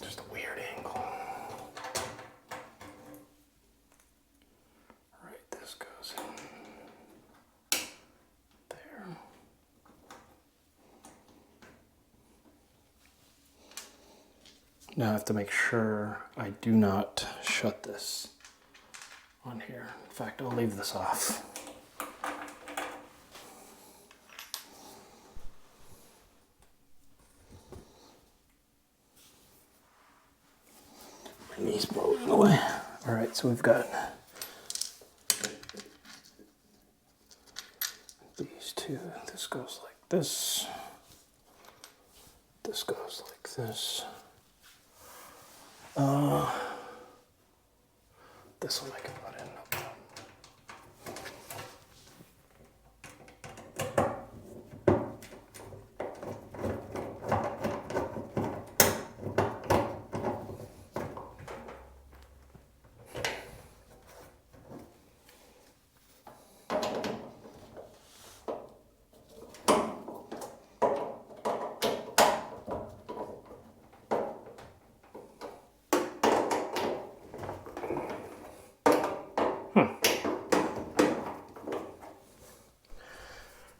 Just a weird angle. All right, this goes in there. Now I have to make sure I do not shut this on here. In fact, I'll leave this off. My knee's broken away. All right, so we've got these two. This goes like this. This goes like this. This one I can put in, no problem.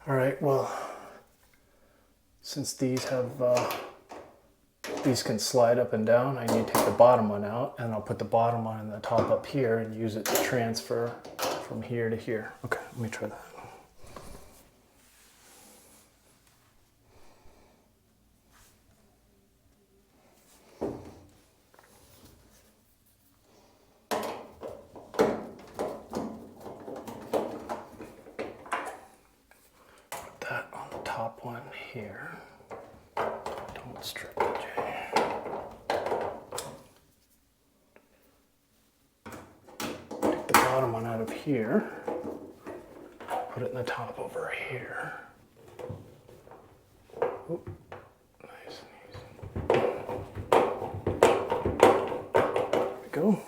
All right, well, since these can slide up and down, I need to take the bottom one out, and I'll put the bottom one and the top up here and use it to transfer from here to here. Okay, let me try that. here. Don't strip it, Jay. Take the bottom one out of here. Put it in the top over here. Oop. Nice and easy. There we go.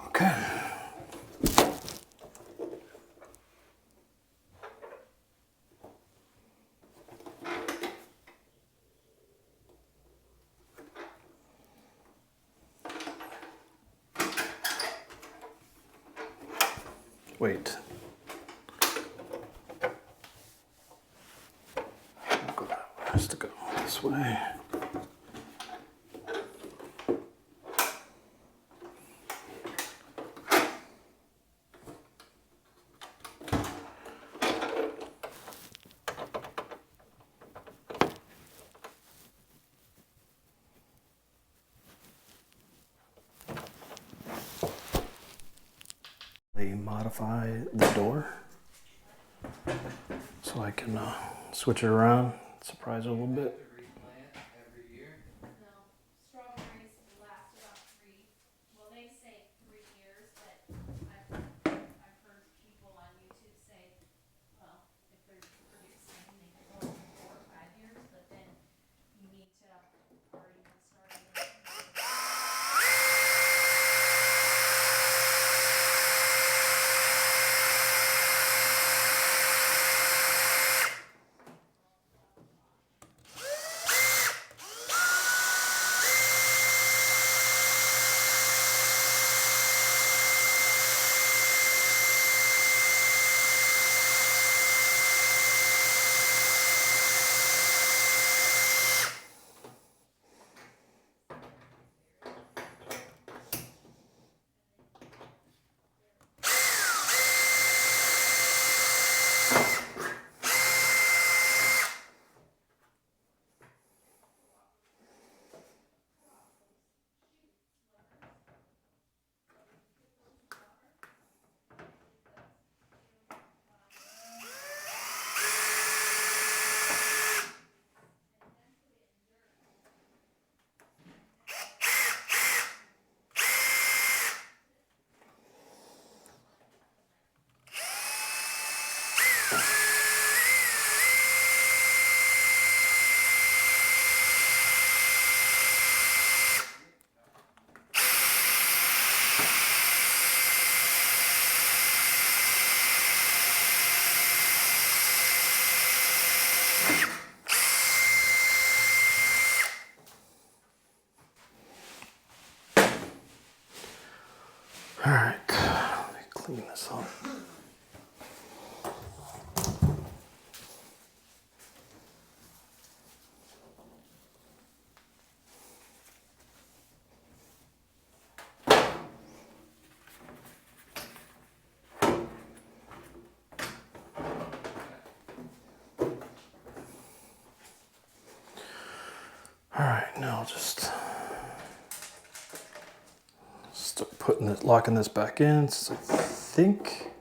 Okay. Wait. I'll go that way. It has to go this way. Modify the door so I can switch it around, surprise it a little bit. No, strawberries last about 3. Well, they say 3 years, but I've heard people on YouTube say, well, if they're producing, they can go 4 or 5 years, but then you need to already been started. All right, let me clean this up. All right, now just start putting this, locking this back in. So I think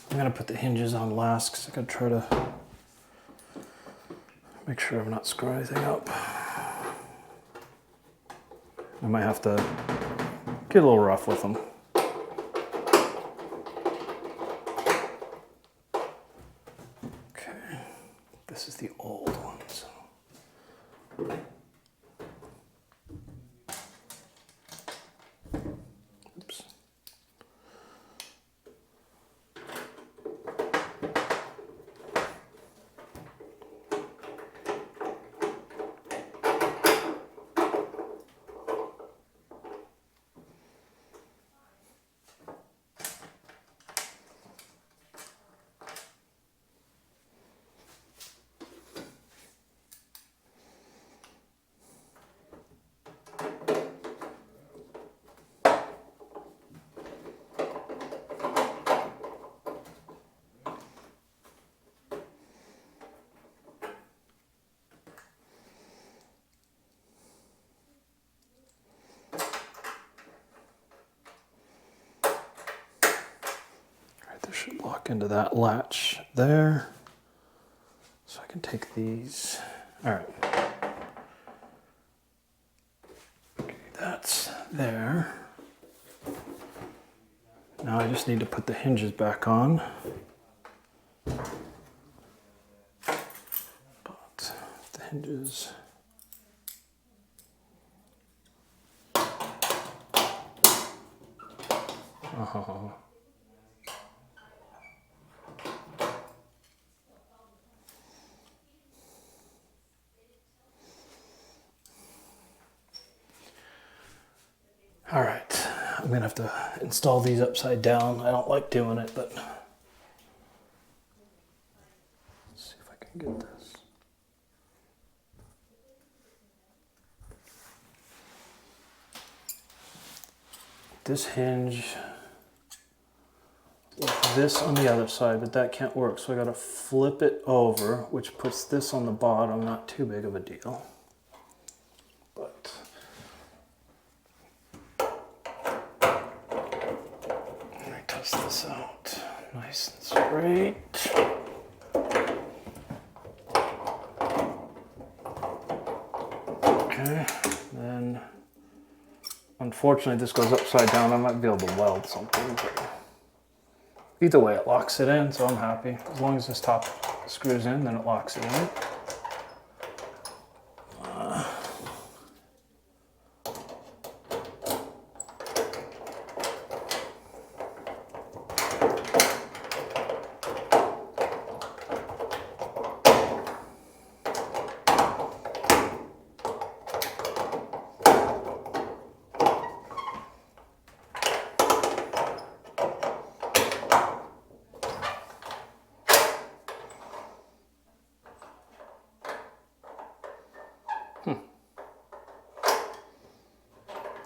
I'm gonna put the hinges on last because I gotta try to make sure I'm not screwing anything up. I might have to get a little rough with them. Okay, this is the old one. So. Oops. should lock into that latch there. So I can take these. All right. Okay, that's there. Now I just need to put the hinges back on. But the hinges. Oh. All right, I'm gonna have to install these upside down. I don't like doing it, but let's see if I can get this. This hinge with this on the other side, but that can't work. So I gotta flip it over, which puts this on the bottom. Not too big of a deal. But let me test this out. Nice and straight. Okay, then unfortunately this goes upside down. I might be able to weld something, but either way it locks it in, so I'm happy. As long as this top screws in, then it locks it in.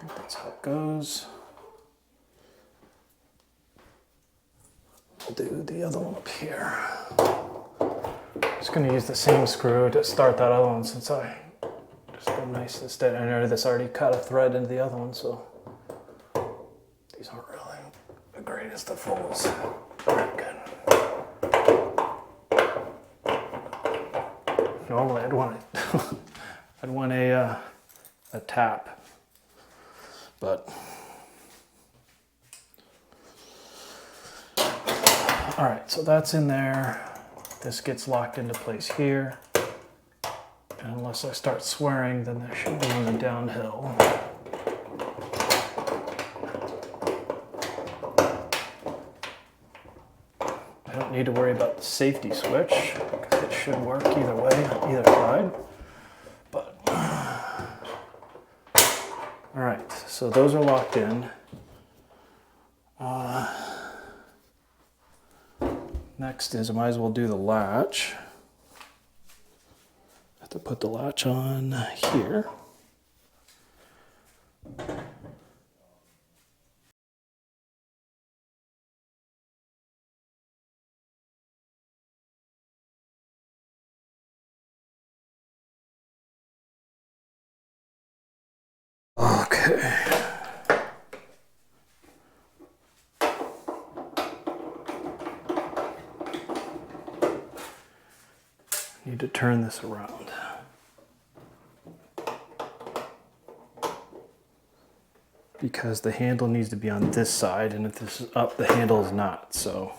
I think that's how it goes. I'll do the other one up here. Just gonna use the same screw to start that other one since I just go nice and steady. I know this already cut a thread into the other one, so these aren't really the greatest of holes. Good. Normally I'd want it. I'd want a tap. But all right, so that's in there. This gets locked into place here. And unless I start swearing, then that should be on the downhill. I don't need to worry about the safety switch because it should work either way, either side. But all right, so those are locked in. Next is I might as well do the latch. Have to put the latch on here. Okay. Need to turn this around. Because the handle needs to be on this side, and if this is up, the handle is not, so.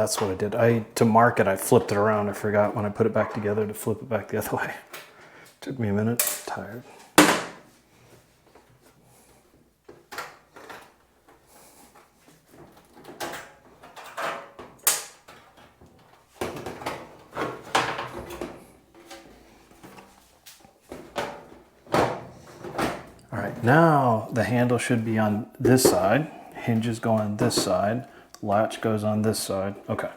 That's what I did. To mark it, I flipped it around. I forgot when I put it back together to flip it back the other way. Took me a minute. Tired. Now the handle should be on this side. Hinges go on this side. Latch goes on this side. Okay.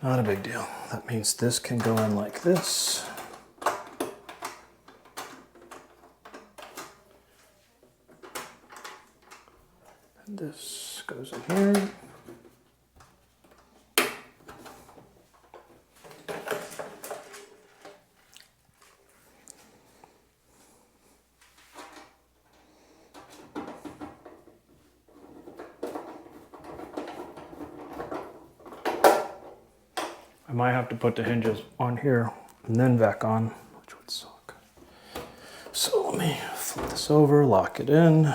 Not a big deal. That means this can go in like this. And this goes in here. I might have to put the hinges on here and then back on, which would suck. So let me flip this over, lock it in.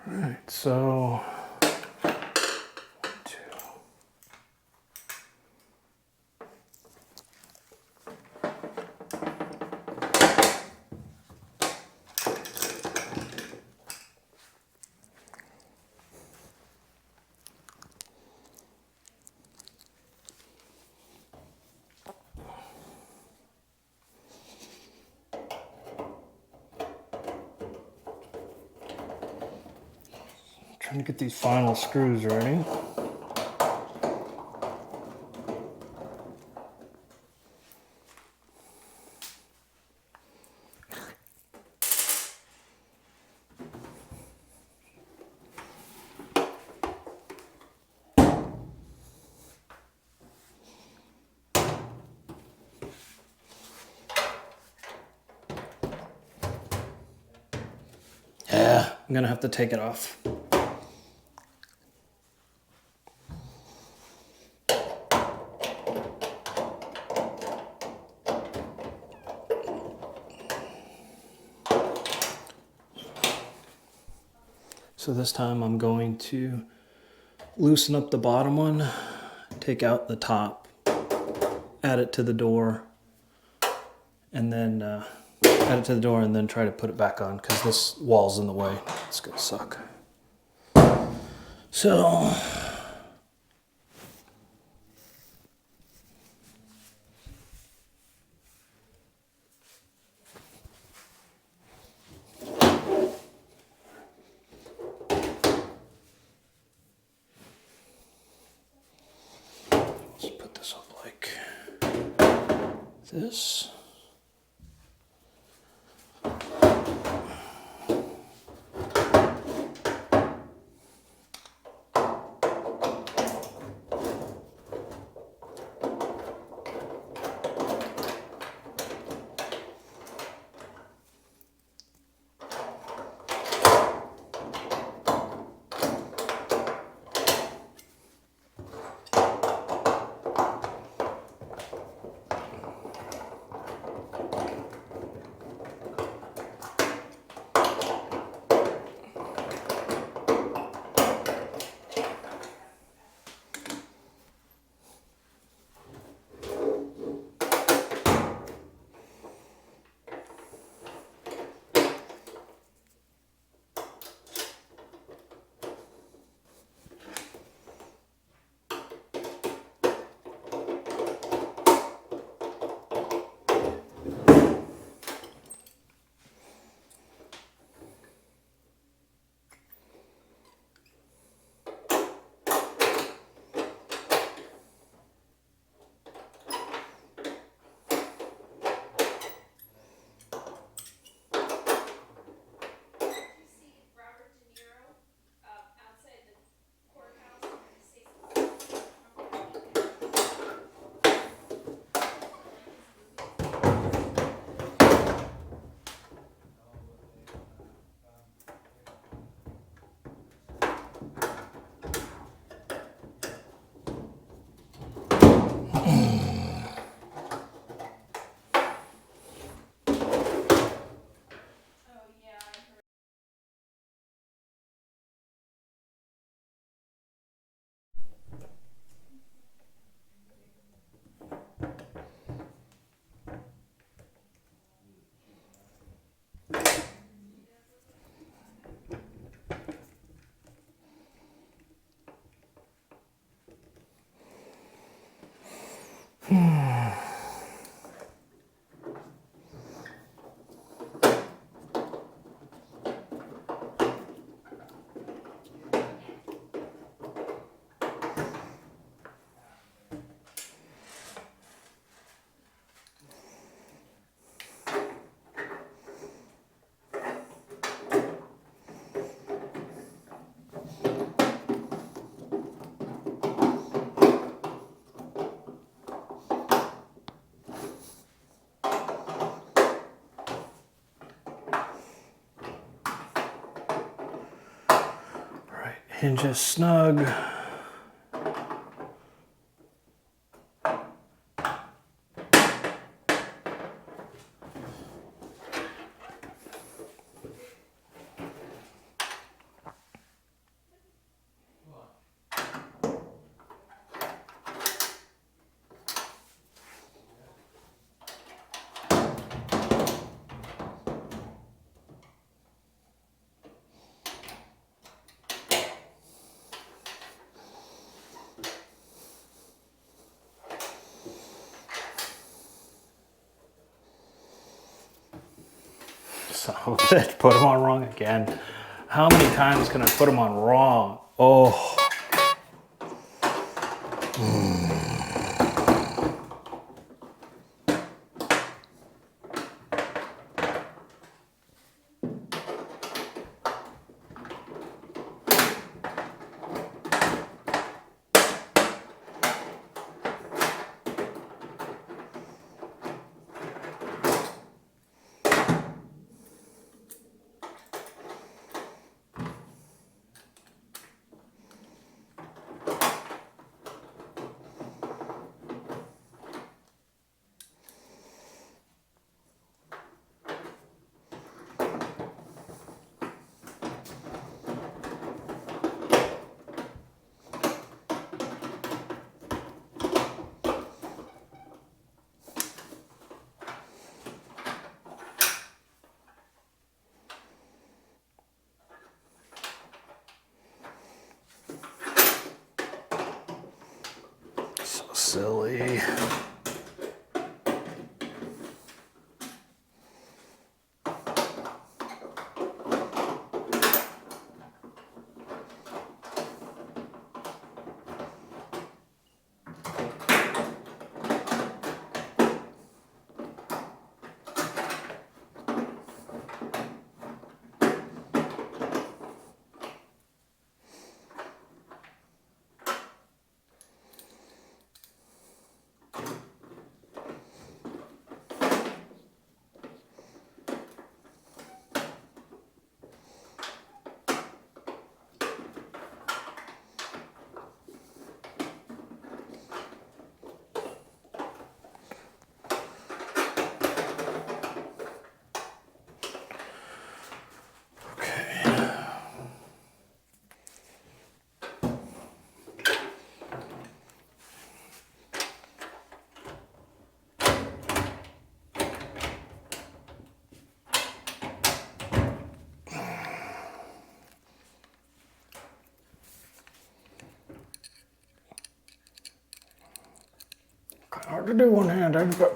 All right, so 1, 2. Trying to get these final screws ready. Yeah, I'm gonna have to take it off. So this time I'm going to loosen up the bottom one, take out the top, add it to the door, and then add it to the door and then try to put it back on because this wall's in the way. It's gonna suck. So let's put this up like this. Hinges snug. Son of a bitch, put them on wrong again. How many times can I put them on wrong? Oh. So silly. Hard to do one-handed, but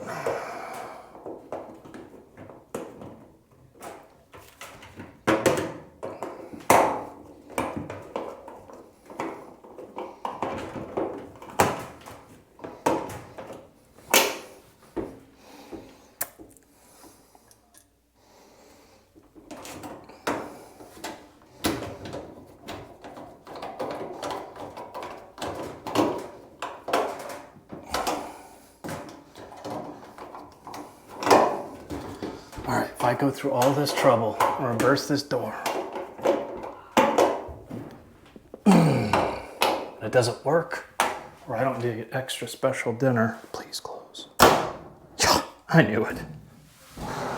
all right, if I go through all this trouble and reverse this door, it doesn't work, or I don't get extra special dinner, please close. Yeah, I knew it.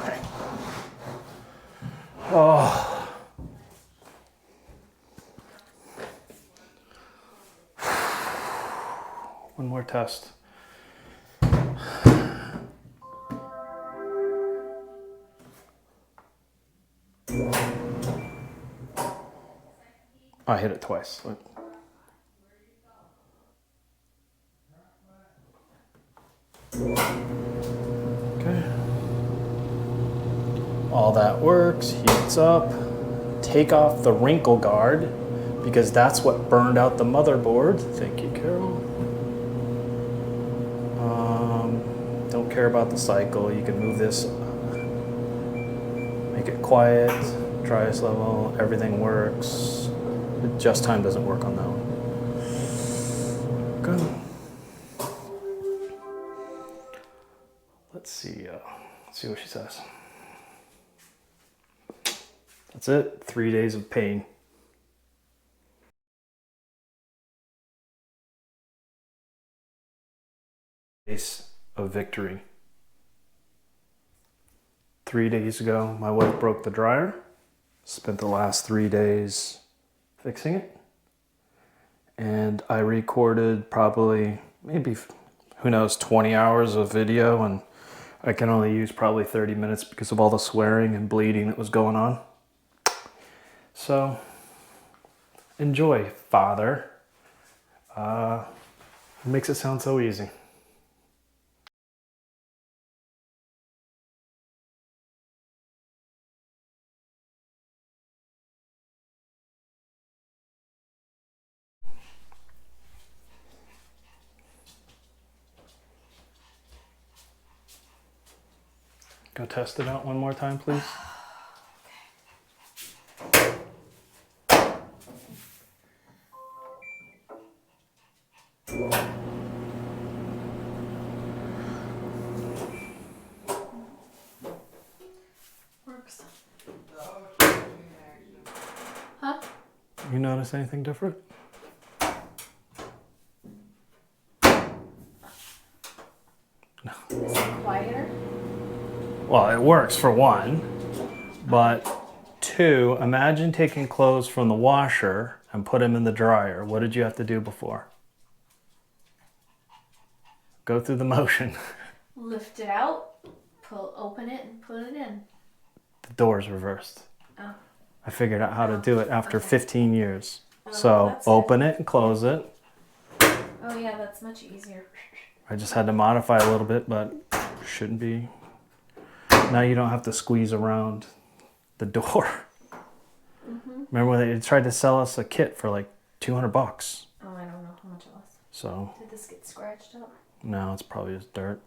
Okay. Oh. One more test. I hit it twice. Okay. All that works, heats up. Take off the wrinkle guard because that's what burned out the motherboard. Thank you, Carol. Don't care about the cycle. You can move this, make it quiet, driest level, everything works. Just time doesn't work on that one. Good. Let's see what she says. That's it. 3 days of pain. Case of victory. 3 days ago, my wife broke the dryer. Spent the last 3 days fixing it. And I recorded probably, maybe, who knows, 20 hours of video, and I can only use probably 30 minutes because of all the swearing and bleeding that was going on. So, enjoy, Father. It makes it sound so easy. Go test it out one more time, please. Works. Huh? You notice anything different? Is it quieter? Well, it works for one, but two, imagine taking clothes from the washer and put them in the dryer. What did you have to do before? Go through the motion. Lift it out, open it, and put it in. The door's reversed. Oh. I figured out how to do it after Okay. 15 years. Oh, So that's good. open it and close it. Oh yeah, that's much easier. I just had to modify a little bit, but shouldn't be. Now you don't have to squeeze around the door. Mm-hmm. Remember when they tried to sell us a kit for like $200? Oh, I don't know how much it was. So Did this get scratched up? now it's probably just dirt.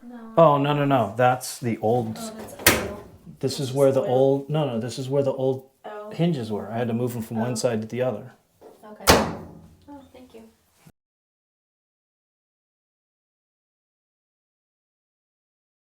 No. Oh, no. That's the old. Oh, that's oil. This is where the oil. old. No, this is where the old Oh. hinges were. I had to move them from one Oh. side to the other.